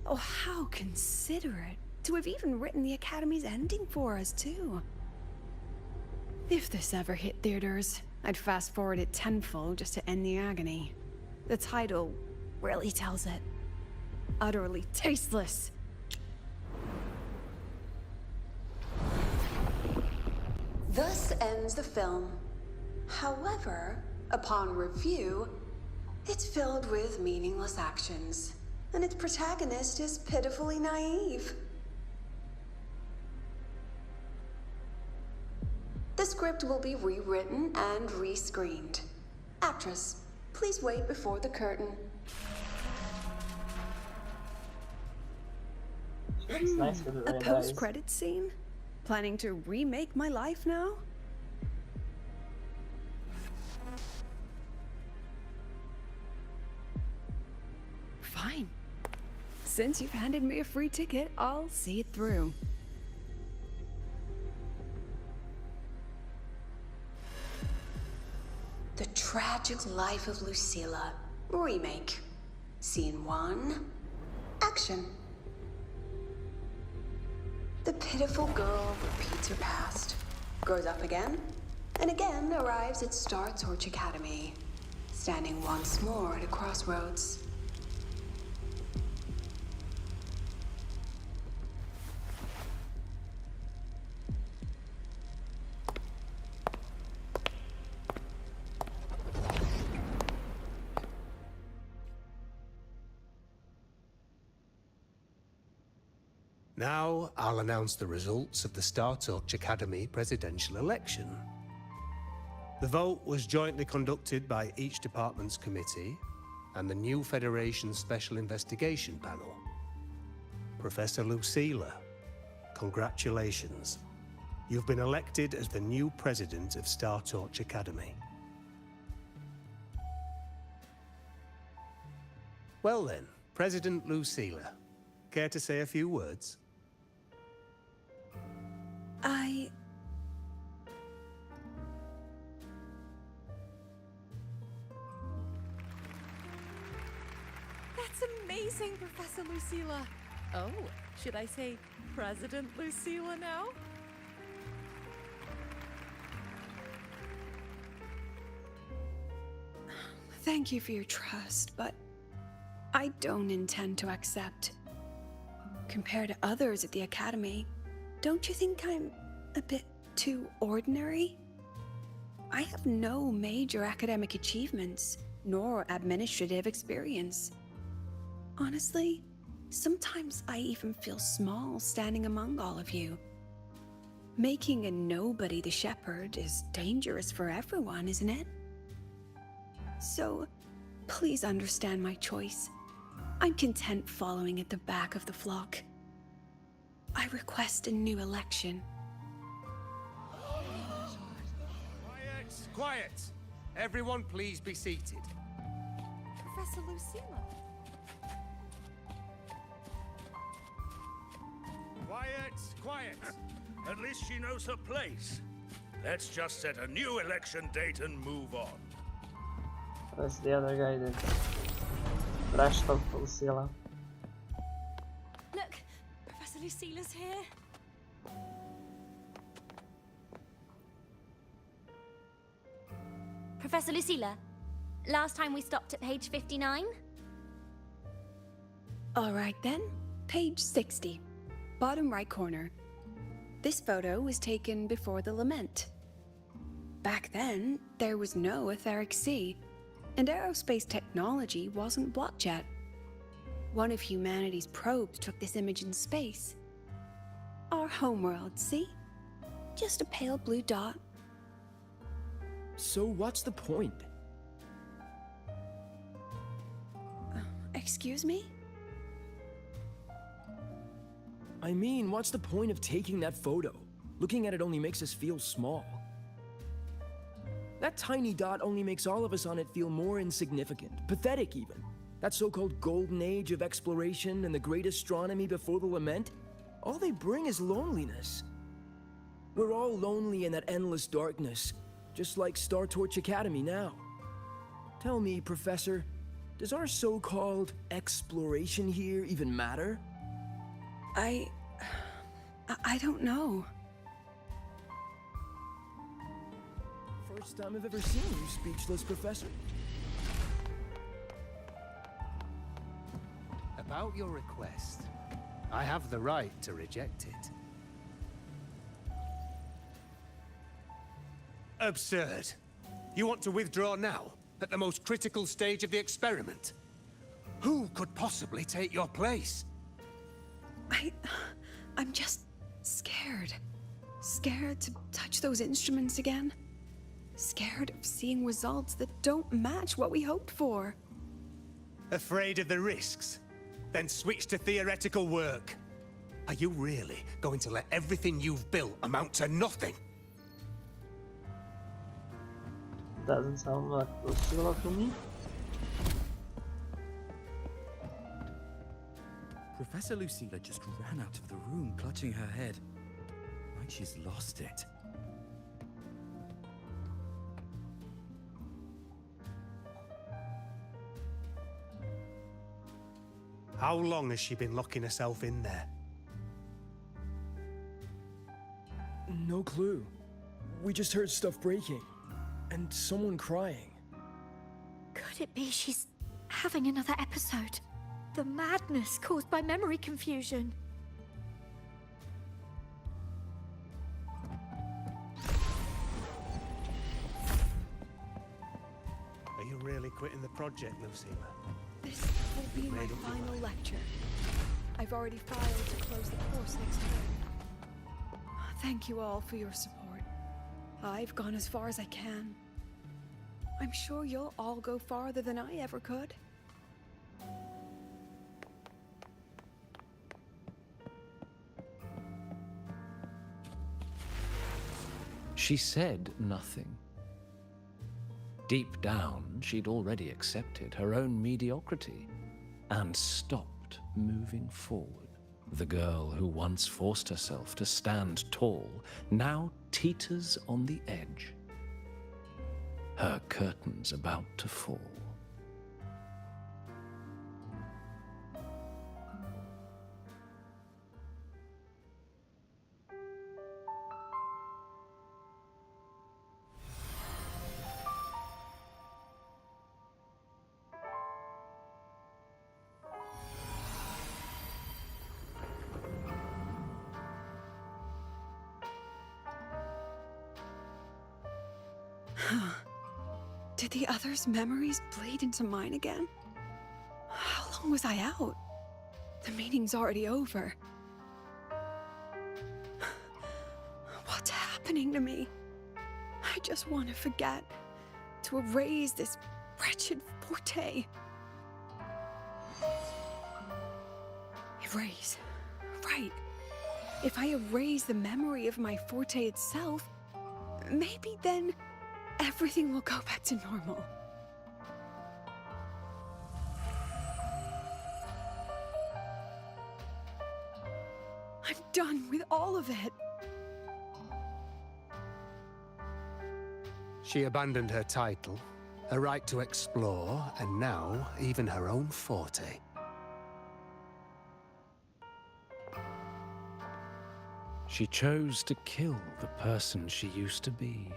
S3: Oh, how considerate to have even written the Academy's ending for us, too. If this ever hit theaters, I'd fast forward it tenfold just to end the agony. The title really tells it. Utterly tasteless.
S12: Thus ends the film. However, upon review, it's filled with meaningless actions, and its protagonist is pitifully naive. The script will be rewritten and rescreened. Actress, please wait before the curtain.
S1: It's nice with
S3: A
S1: red eyes.
S3: post-credit scene? Planning to remake my life now? Fine. Since you've handed me a free ticket, I'll see it through.
S12: The Tragic Life of Lucilla remake. Scene 1. Action. The pitiful girl repeats her past, grows up again, and again arrives at Star Torch Academy, standing once more at a crossroads.
S8: Now, I'll announce the results of the Star Torch Academy presidential election. The vote was jointly conducted by each department's committee and the new Federation's Special Investigation Panel. Professor Lucilla, congratulations. You've been elected as the new president of Star Torch Academy. Well then, President Lucilla, care to say a few words?
S13: That's amazing, Professor Lucilla. Oh, should I say President Lucilla now?
S3: Thank you for your trust, but I don't intend to accept. Compared to others at the Academy, don't you think I'm a bit too ordinary? I have no major academic achievements, nor administrative experience. Honestly, sometimes I even feel small standing among all of you. Making a nobody the shepherd is dangerous for everyone, isn't it? So, please understand my choice. I'm content following at the back of the flock. I request a new election.
S8: Quiet! Quiet! Everyone please be seated.
S13: Professor Lucilla.
S14: Quiet! Quiet! At least she knows her place. Let's just set a new election date and move on.
S1: That's the other guy that crashed off Lucilla.
S5: Look, Professor Lucilla's here. Professor Lucilla, last time we stopped at page 59?
S3: Alright then, page 60, bottom right corner. This photo was taken before the lament. Back then, there was no etheric sea, and aerospace technology wasn't blocked yet. One of humanity's probes took this image in space. Our homeworld, see? Just a pale blue dot.
S9: So what's the point?
S3: Excuse me?
S9: I mean, what's the point of taking that photo? Looking at it only makes us feel small. That tiny dot only makes all of us on it feel more insignificant, pathetic even. That so-called golden age of exploration and the great astronomy before the lament, all they bring is loneliness. We're all lonely in that endless darkness, just like Star Torch Academy now. Tell me, Professor, does our so-called exploration here even matter?
S3: I don't know.
S9: First time I've ever seen you speechless, Professor.
S8: About your request, I have the right to reject it. Absurd. You want to withdraw now, at the most critical stage of the experiment? Who could possibly take your place?
S3: I'm just scared. Scared to touch those instruments again. Scared of seeing results that don't match what we hoped for.
S8: Afraid of the risks? Then switch to theoretical work. Are you really going to let everything you've built amount to nothing?
S1: Doesn't sound like Lucilla to me.
S7: Professor Lucilla just ran out of the room, clutching her head. Like she's lost it.
S8: How long has she been locking herself in there?
S15: No clue. We just heard stuff breaking. And someone crying.
S5: Could it be she's having another episode? The madness caused by memory confusion.
S8: Are you really quitting the project, Lucilla?
S3: This will be my final lecture. I've already filed to close the course next term. Thank you all for your support. I've gone as far as I can. I'm sure you'll all go farther than I ever could.
S9: She said nothing. Deep down, she'd already accepted her own mediocrity and stopped moving forward. The girl who once forced herself to stand tall now teeters on the edge. Her curtains about to fall.
S3: Did the others' memories bleed into mine again? How long was I out? The meeting's already over. What's happening to me? I just want to forget, to erase this wretched forte. Erase. Right. If I erase the memory of my forte itself, maybe then everything will go back to normal. I'm done with all of it.
S8: She abandoned her title, her right to explore, and now even her own forte.
S9: She chose to kill the person she used to be.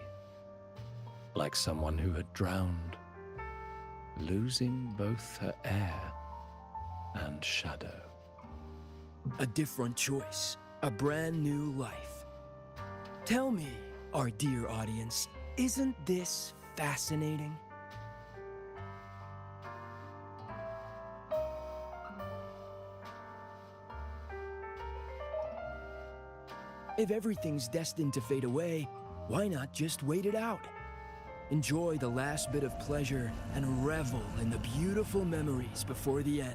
S9: Like someone who had drowned, losing both her air and shadow.
S15: A different choice, a brand new life. Tell me, our dear audience, isn't this fascinating? If everything's destined to fade away, why not just wait it out? Enjoy the last bit of pleasure and revel in the beautiful memories before the end.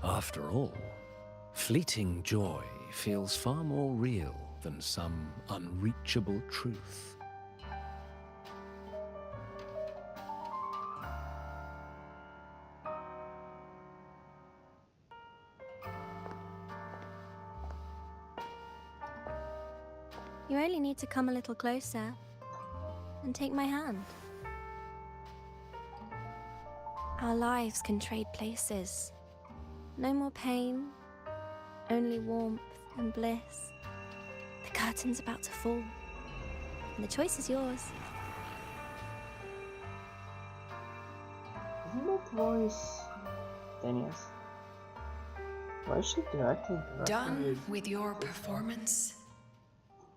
S9: After all, fleeting joy feels far more real than some unreachable truth.
S5: You only need to come a little closer and take my hand. Our lives can trade places. No more pain, only warmth and bliss. The curtain's about to fall, and the choice is yours.
S1: Isn't that voice Daniel's? Why is she directing?
S3: Done with your performance?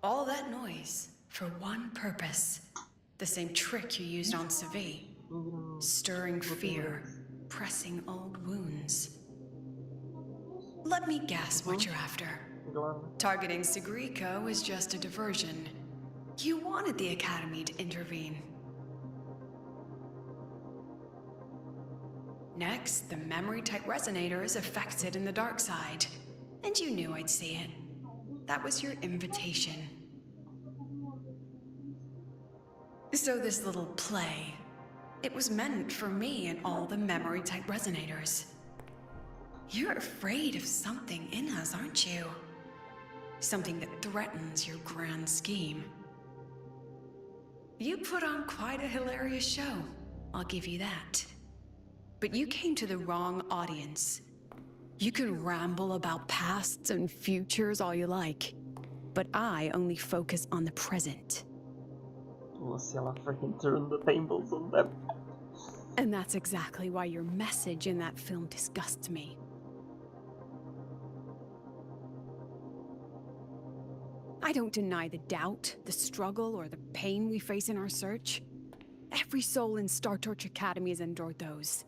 S3: All that noise for one purpose. The same trick you used on Savi. Stirring fear, pressing old wounds. Let me guess what you're after. Targeting Sigriko was just a diversion. You wanted the Academy to intervene. Next, the memory-type resonator is affected in the dark side. And you knew I'd see it. That was your invitation. So this little play, it was meant for me and all the memory-type resonators. You're afraid of something in us, aren't you? Something that threatens your grand scheme. You put on quite a hilarious show, I'll give you that. But you came to the wrong audience. You can ramble about pasts and futures all you like, but I only focus on the present.
S1: Lucilla freaking turned the tables on them.
S3: And that's exactly why your message in that film disgusts me. I don't deny the doubt, the struggle, or the pain we face in our search. Every soul in Star Torch Academy has endured those.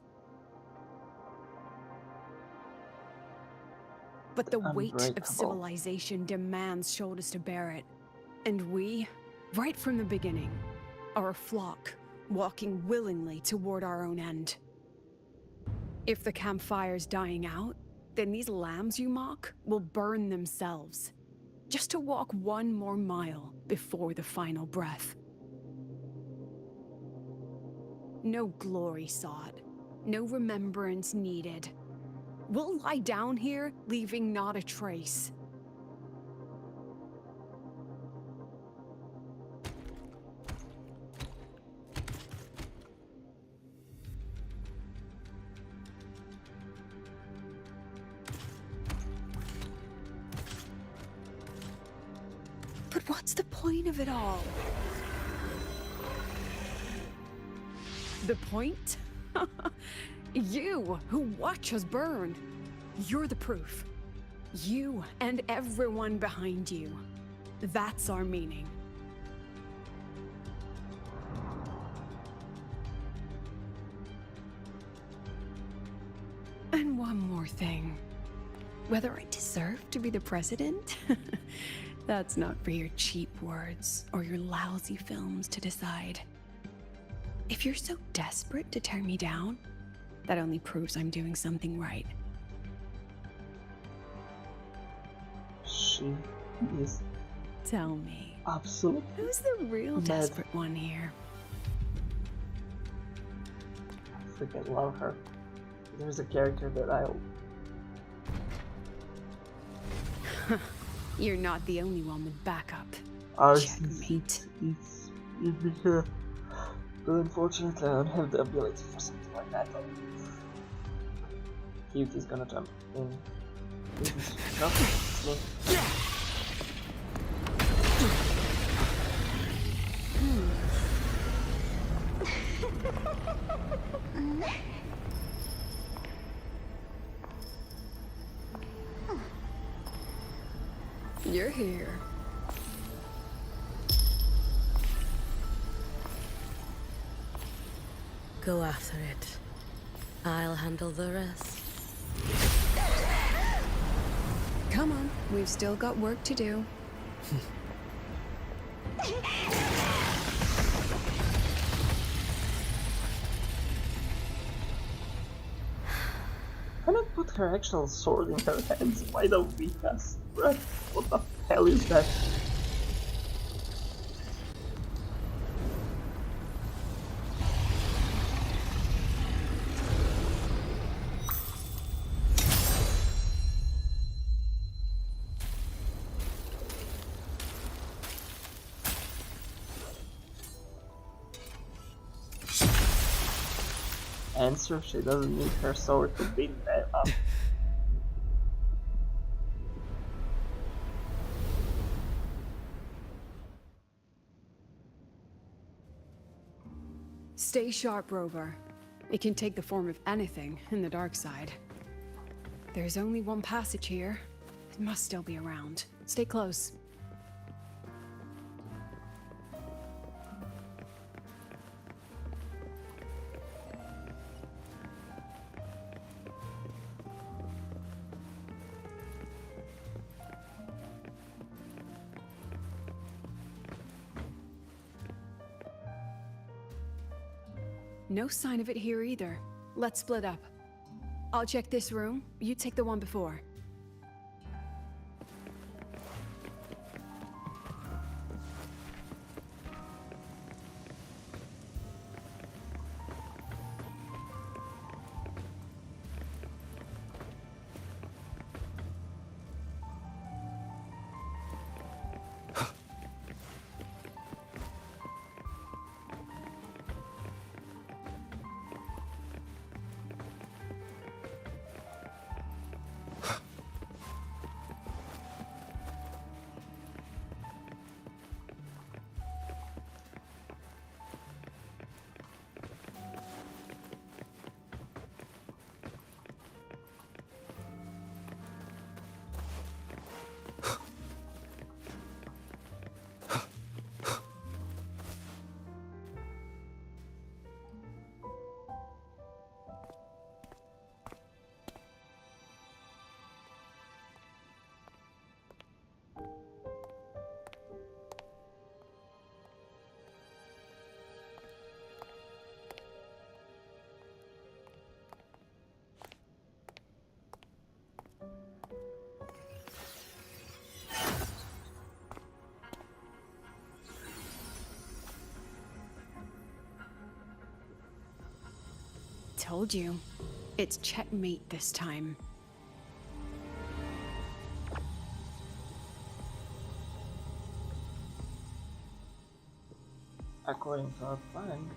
S3: But the weight of civilization demands shoulders to bear it. And we, right from the beginning, are a flock, walking willingly toward our own end. If the campfire's dying out, then these lambs you mock will burn themselves, just to walk one more mile before the final breath. No glory sought, no remembrance needed. We'll lie down here, leaving not a trace. But what's the point of it all? The point? You, who watch us burn. You're the proof. You and everyone behind you. That's our meaning. And one more thing. Whether I deserve to be the president? That's not for your cheap words or your lousy films to decide. If you're so desperate to tear me down, that only proves I'm doing something right.
S1: She is.
S3: Tell me.
S1: Absolutely.
S3: Who's the real desperate one here?
S1: I freaking love her. There's a character that I'll...
S3: You're not the only one with backup.
S1: Checkmate. It's here. But unfortunately I don't have the ability for something like that. Cute is gonna jump in. No, no.
S3: You're here.
S11: Go after it. I'll handle the rest.
S3: Come on, we've still got work to do.
S1: Can I put her actual sword in her hands? Why don't we cast breath? What the hell is that? Answer, she doesn't need her sword to beat that up.
S3: Stay sharp, Rover. It can take the form of anything in the dark side. There's only one passage here. It must still be around. Stay close. No sign of it here either. Let's split up. I'll check this room, you take the one before. told you. It's checkmate this time.
S1: According to our plan,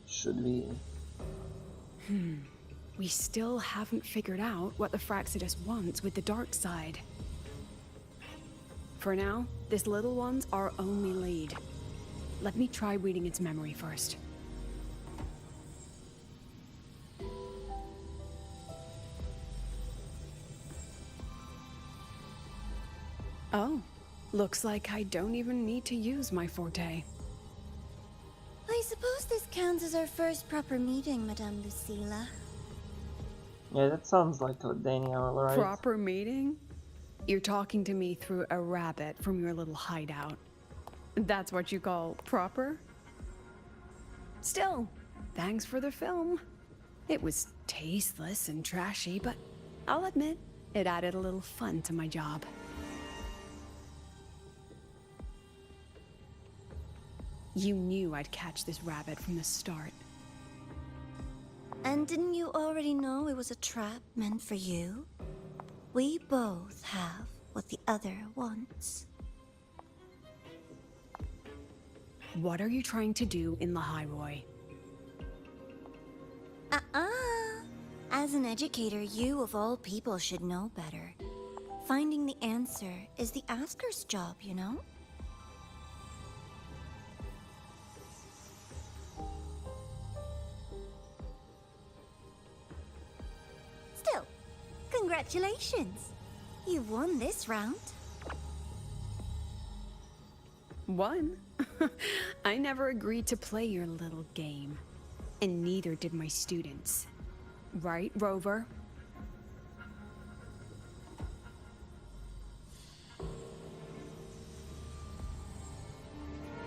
S1: should we?
S3: We still haven't figured out what the Fractsidus wants with the dark side. For now, this little one's our only lead. Let me try reading its memory first. Oh, looks like I don't even need to use my forte.
S16: I suppose this counts as our first proper meeting, Madame Lucilla.
S1: Yeah, that sounds like a Daniel, right?
S3: Proper meeting? You're talking to me through a rabbit from your little hideout. That's what you call proper? Still, thanks for the film. It was tasteless and trashy, but I'll admit, it added a little fun to my job. You knew I'd catch this rabbit from the start.
S16: And didn't you already know it was a trap meant for you? We both have what the other wants.
S3: What are you trying to do in Lahairoi?
S16: As an educator, you of all people should know better. Finding the answer is the asker's job, you know? Still, congratulations! You won this round.
S3: Won? I never agreed to play your little game. And neither did my students. Right, Rover?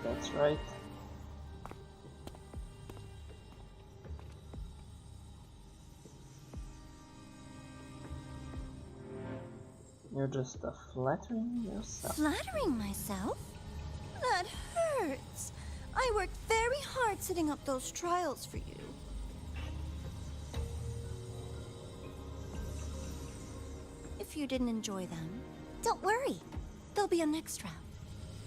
S1: That's right. You're just flattering yourself.
S16: Flattering myself? That hurts. I worked very hard setting up those trials for you. If you didn't enjoy them, don't worry. There'll be a next round.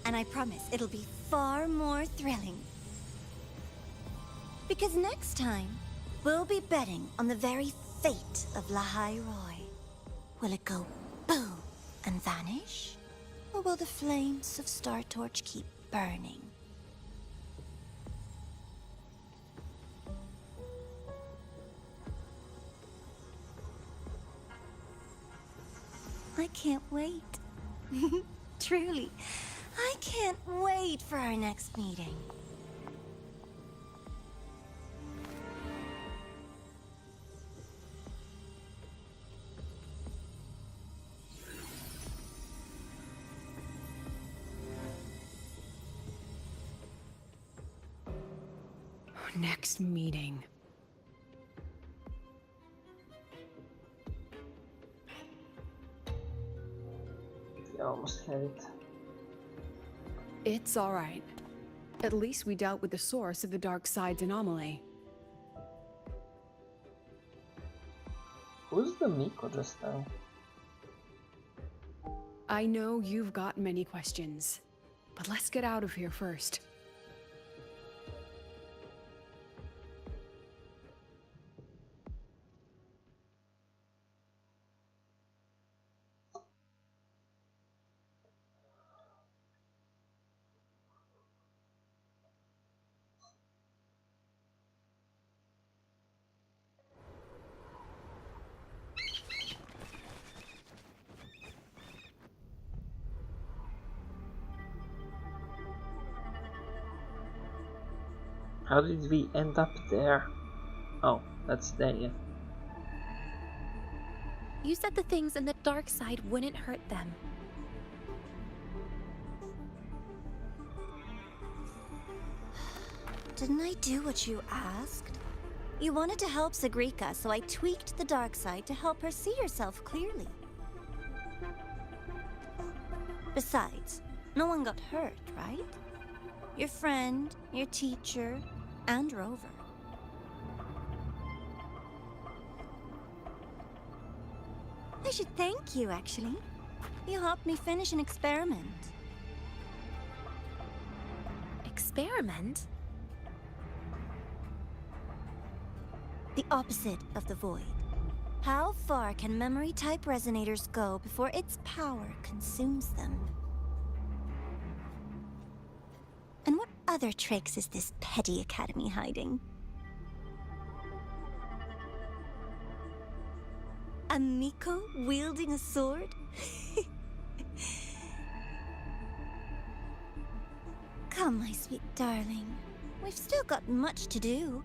S16: And I promise it'll be far more thrilling. Because next time, we'll be betting on the very fate of Lahairoi. Will it go boom and vanish? Or will the flames of Star Torch keep burning? I can't wait. Truly, I can't wait for our next meeting.
S3: Next meeting.
S1: I almost had it.
S3: It's all right. At least we dealt with the source of the dark side's anomaly.
S1: Who's the Miko just now?
S3: I know you've got many questions, but let's get out of here first.
S1: How did we end up there? Oh, that's Dania.
S17: You said the things in the dark side wouldn't hurt them.
S16: Didn't I do what you asked? You wanted to help Sagrika, so I tweaked the dark side to help her see herself clearly. Besides, no one got hurt, right? Your friend, your teacher, and Rover. I should thank you, actually. You helped me finish an experiment.
S17: Experiment?
S16: The opposite of the void. How far can memory-type resonators go before its power consumes them? And what other tricks is this petty academy hiding? A Miko wielding a sword? Come, my sweet darling. We've still got much to do.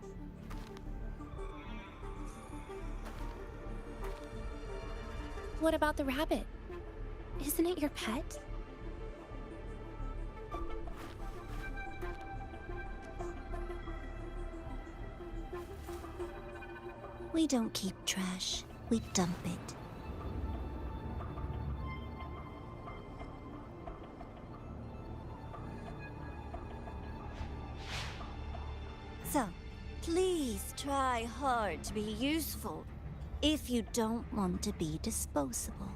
S17: What about the rabbit? Isn't it your pet?
S16: We don't keep trash. We dump it. So, please try hard to be useful if you don't want to be disposable.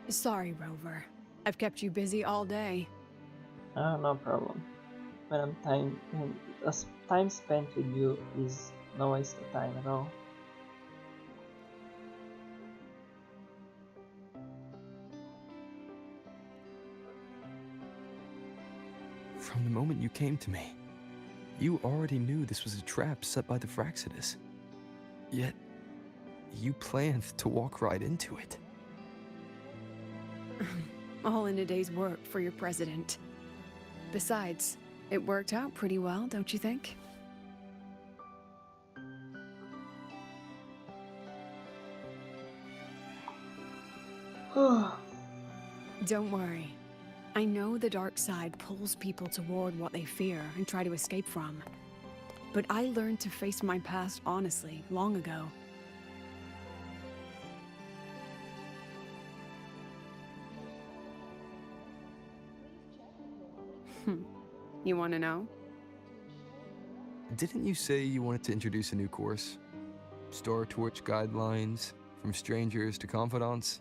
S3: Sorry, Rover. I've kept you busy all day.
S1: Oh, no problem. Time spent with you is no waste of time at all.
S4: From the moment you came to me, you already knew this was a trap set by the Fractsidus. Yet, you planned to walk right into it.
S3: All in a day's work for your president. Besides, it worked out pretty well, don't you think? Don't worry. I know the dark side pulls people toward what they fear and try to escape from. But I learned to face my past honestly long ago. You want to know?
S4: Didn't you say you wanted to introduce a new course? Star Torch guidelines, from strangers to confidants?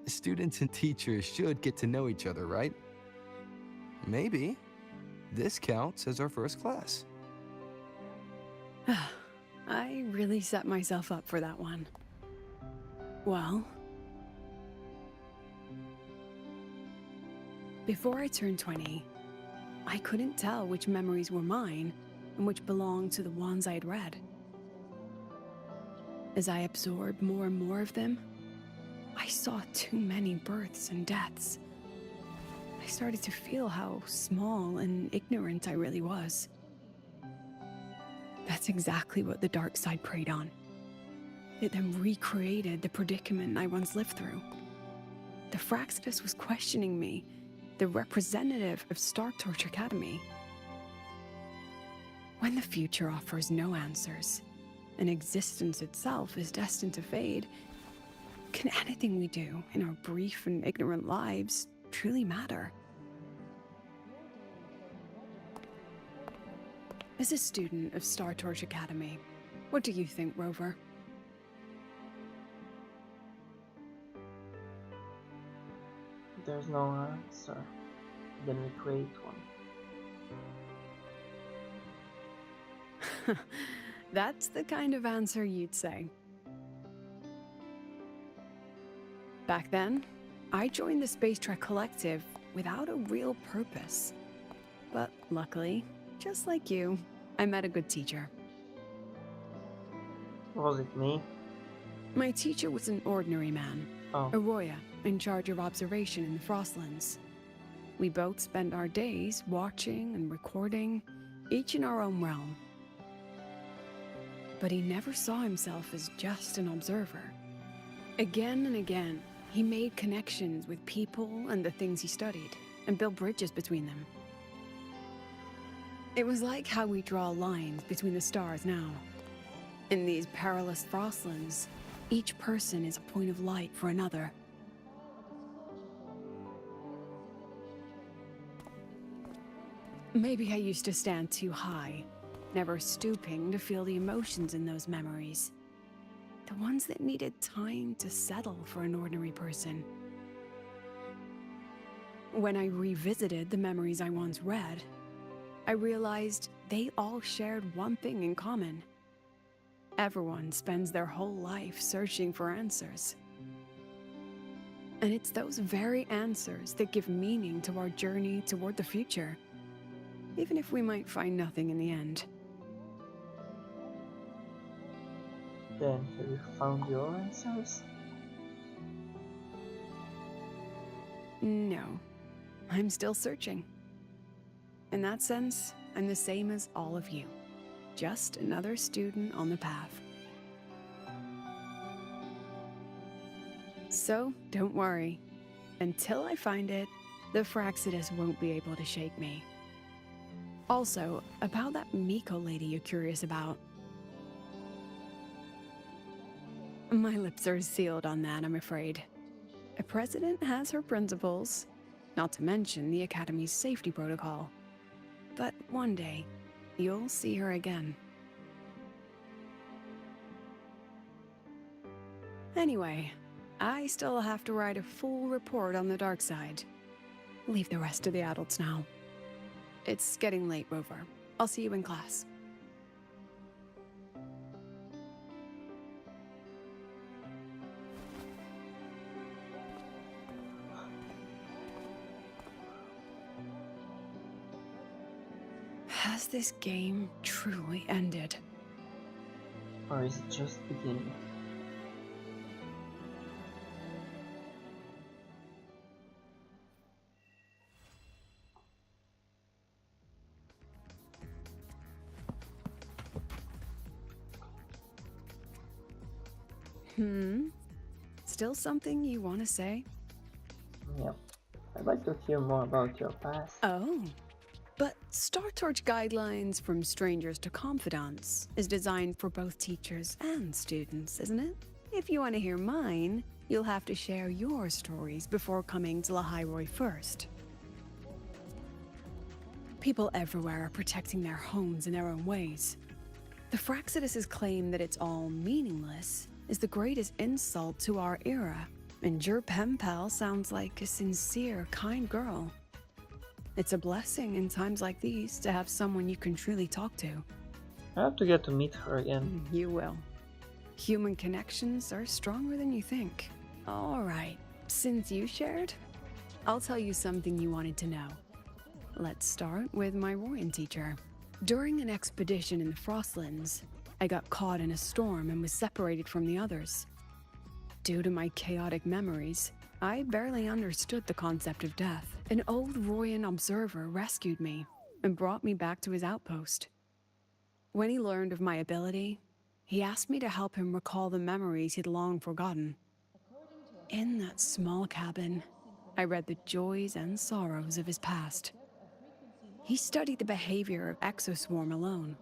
S4: Students and teachers should get to know each other, right? Maybe this counts as our first class.
S3: I really set myself up for that one. Well, before I turned 20, I couldn't tell which memories were mine and which belonged to the ones I had read. As I absorbed more and more of them, I saw too many births and deaths. I started to feel how small and ignorant I really was. That's exactly what the dark side preyed on. It then recreated the predicament I once lived through. The Fractsidus was questioning me, the representative of Star Torch Academy. When the future offers no answers, and existence itself is destined to fade, can anything we do in our brief and ignorant lives truly matter? As a student of Star Torch Academy, what do you think, Rover?
S1: There's no answer. Then we create one.
S3: That's the kind of answer you'd say. Back then, I joined the Space Trek Collective without a real purpose. But luckily, just like you, I met a good teacher.
S1: Was it me?
S3: My teacher was an ordinary man, Arroya, in charge of observation in the Frostlands. We both spent our days watching and recording, each in our own realm. But he never saw himself as just an observer. Again and again, he made connections with people and the things he studied, and built bridges between them. It was like how we draw lines between the stars now. In these perilous Frostlands, each person is a point of light for another. Maybe I used to stand too high, never stooping to feel the emotions in those memories. The ones that needed time to settle for an ordinary person. When I revisited the memories I once read, I realized they all shared one thing in common. Everyone spends their whole life searching for answers. And it's those very answers that give meaning to our journey toward the future, even if we might find nothing in the end.
S1: Then, have you found your answers?
S3: No, I'm still searching. In that sense, I'm the same as all of you. Just another student on the path. So, don't worry. Until I find it, the Fractsidus won't be able to shake me. Also, about that Miko lady you're curious about. My lips are sealed on that, I'm afraid. A president has her principles, not to mention the Academy's safety protocol. But one day, you'll see her again. Anyway, I still have to write a full report on the dark side. Leave the rest to the adults now. It's getting late, Rover. I'll see you in class. Has this game truly ended?
S1: Or is it just beginning?
S3: Still something you want to say?
S1: Yep. I'd like to hear more about your past.
S3: Oh. But Star Torch Guidelines from Strangers to Confidants is designed for both teachers and students, isn't it? If you want to hear mine, you'll have to share your stories before coming to Lahairoi first. People everywhere are protecting their homes in their own ways. The Fractsidus' claim that it's all meaningless is the greatest insult to our era, and your pen pal sounds like a sincere, kind girl. It's a blessing in times like these to have someone you can truly talk to.
S1: I have to get to meet her again.
S3: You will. Human connections are stronger than you think. Alright, since you shared, I'll tell you something you wanted to know. Let's start with my Royan teacher. During an expedition in the Frostlands, I got caught in a storm and was separated from the others. Due to my chaotic memories, I barely understood the concept of death. An old Royan observer rescued me and brought me back to his outpost. When he learned of my ability, he asked me to help him recall the memories he'd long forgotten. In that small cabin, I read the joys and sorrows of his past. He studied the behavior of Exoswarm alone,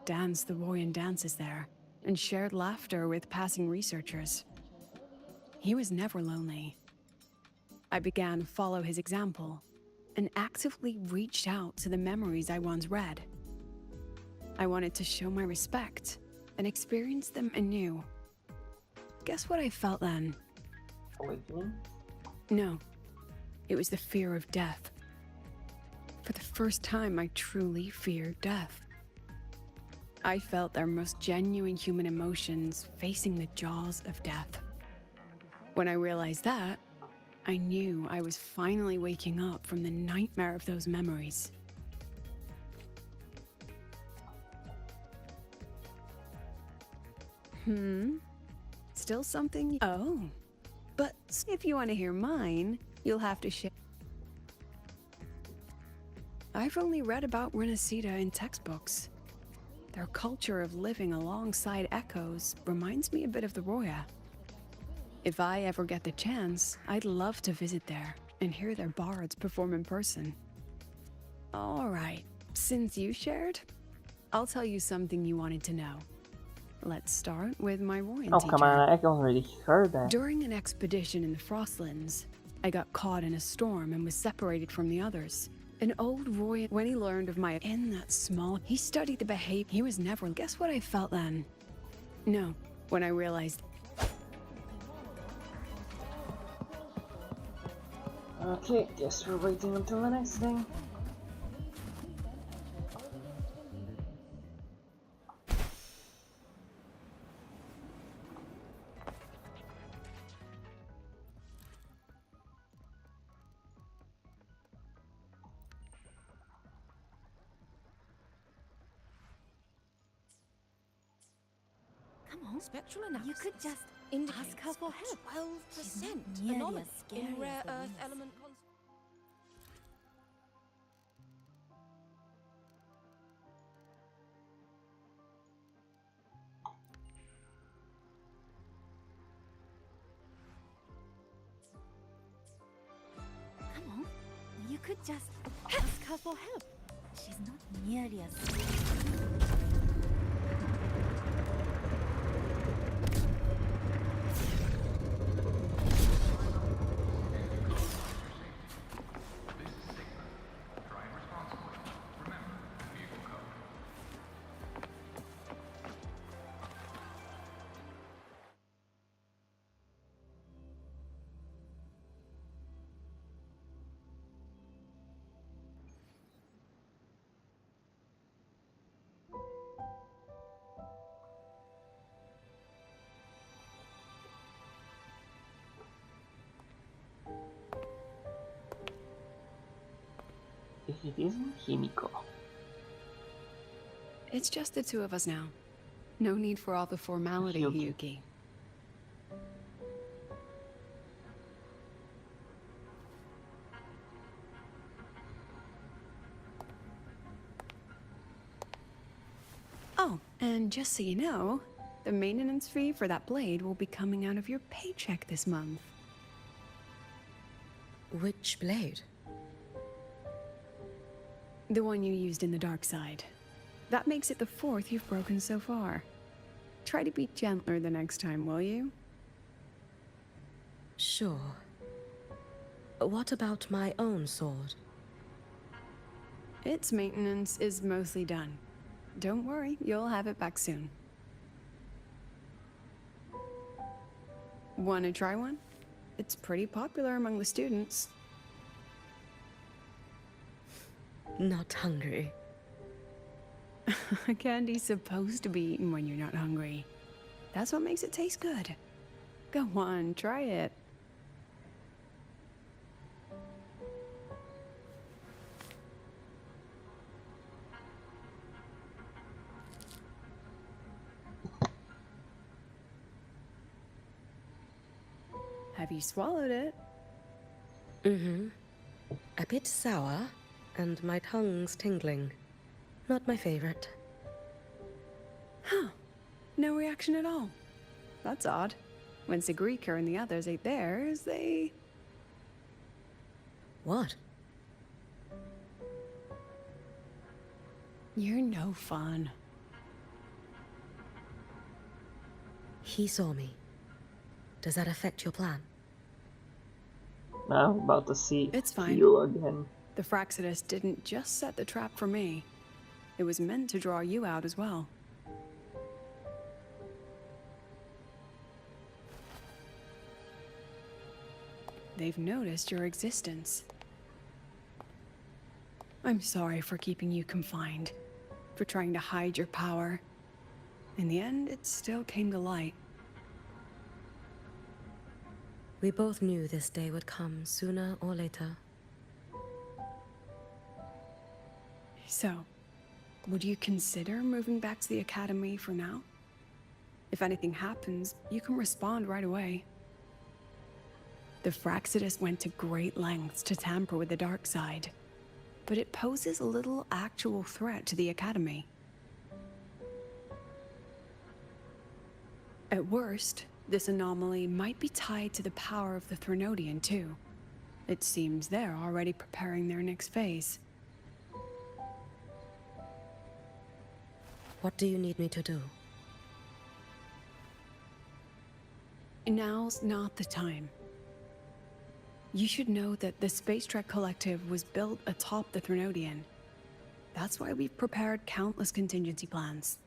S3: danced the Royan dances there, and shared laughter with passing researchers. He was never lonely. I began to follow his example and actively reached out to the memories I once read. I wanted to show my respect and experience them anew. Guess what I felt then?
S1: Awakening?
S3: No, it was the fear of death. For the first time, I truly feared death. I felt their most genuine human emotions facing the jaws of death. When I realized that, I knew I was finally waking up from the nightmare of those memories. still something. Oh, but if you want to hear mine, you'll have to share. I've only read about Renacida in textbooks. Their culture of living alongside echoes reminds me a bit of the Roya. If I ever get the chance, I'd love to visit there and hear their bards perform in person. All right, since you shared, I'll tell you something you wanted to know. Let's start with my Royan teacher.
S1: Come on, I already heard that.
S3: During an expedition in the Frostlands, I got caught in a storm and was separated from the others. An old Royan, when he learned of my in that small, he studied the behavior. He was never. Guess what I felt then? No, when I realized.
S1: Okay, guess we're waiting until the next thing.
S13: Spectral analysis.
S16: You could just
S13: ask her for help. 12% anomaly in rare earth element.
S16: Come on. You could just ask her for help. She's not nearly as...
S1: If it isn't Himiko.
S3: It's just the two of us now. No need for all the formality, Yuki. Oh, and just so you know, the maintenance fee for that blade will be coming out of your paycheck this month.
S11: Which blade?
S3: The one you used in the dark side. That makes it the 4th you've broken so far. Try to be gentler the next time, will you?
S11: Sure. What about my own sword?
S3: Its maintenance is mostly done. Don't worry, you'll have it back soon. Want to try one? It's pretty popular among the students.
S11: Not hungry.
S3: Candy's supposed to be eaten when you're not hungry. That's what makes it taste good. Go on, try it. Have you swallowed it?
S11: Mm-hmm. A bit sour, and my tongue's tingling. Not my favorite.
S3: Huh. No reaction at all. That's odd. When Sigrika and the others ate theirs, they...
S11: What?
S3: You're no fun.
S11: He saw me. Does that affect your plan?
S1: Now I'm about to see
S3: It's fine.
S1: you again.
S3: The Fractsidus didn't just set the trap for me. It was meant to draw you out as well. They've noticed your existence. I'm sorry for keeping you confined, for trying to hide your power. In the end, it still came to light.
S11: We both knew this day would come sooner or later.
S3: So, would you consider moving back to the academy for now? If anything happens, you can respond right away. The Fractsidus went to great lengths to tamper with the dark side, but it poses a little actual threat to the Academy. At worst, this anomaly might be tied to the power of the Threnodian too. It seems they're already preparing their next phase.
S11: What do you need me to do?
S3: Now's not the time. You should know that the Space Trek Collective was built atop the Threnodian. That's why we've prepared countless contingency plans.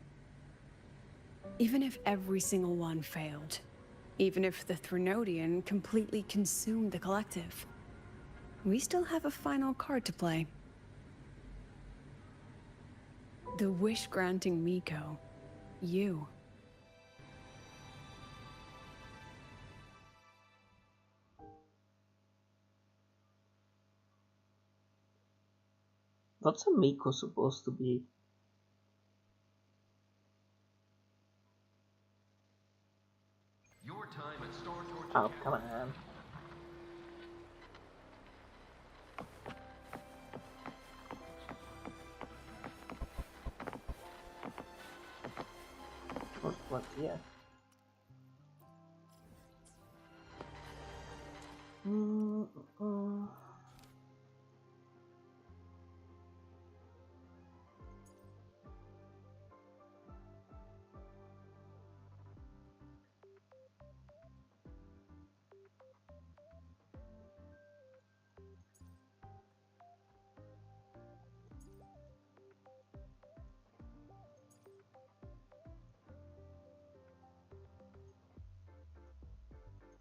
S3: Even if every single one failed, even if the Threnodian completely consumed the Collective, we still have a final card to play. The wish-granting Miko. You.
S1: What's a Miko supposed to be?
S10: Your time at Star Torch.
S1: Oh, come on. What, yeah.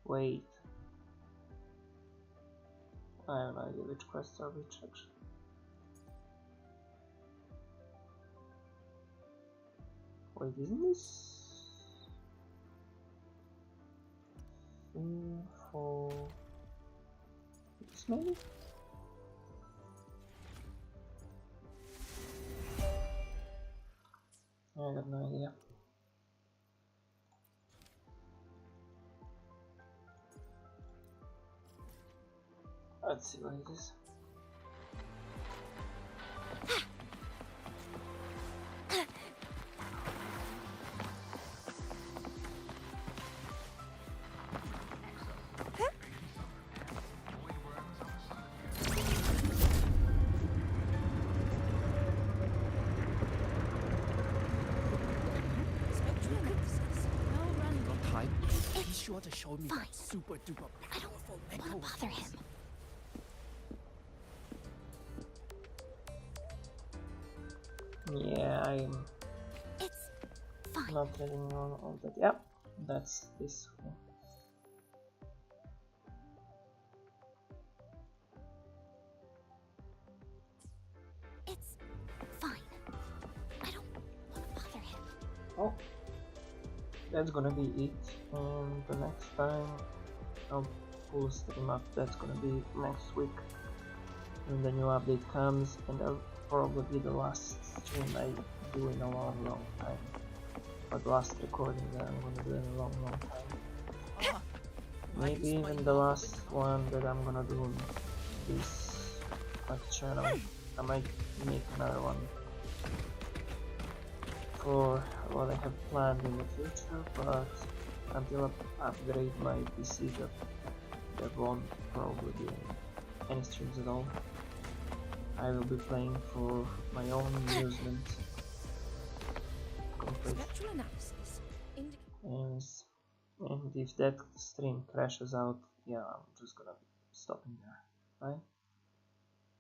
S1: Wait. I have no idea which quests are which actually. Wait, isn't this 3, 4, 6 maybe? I got no idea. Let's see what it is.
S15: Be sure to show me that super duper powerful
S16: I don't bother him.
S1: Yeah, I'm not getting on all that. Yep, that's this one.
S16: It's fine. I don't want to bother him.
S1: Oh, that's gonna be it. And the next time I'll pull a stream up, that's gonna be next week when the new update comes, and that'll probably be the last stream I do in a long time. But the last recording that I'm gonna do in a long time. Maybe even the last one that I'm gonna do on this channel. I might make another one for what I have planned in the future, but until I upgrade my PC, there won't probably be any streams at all. I will be playing for my own amusement. And if that stream crashes out, yeah, I'm just gonna be stopping there. Bye.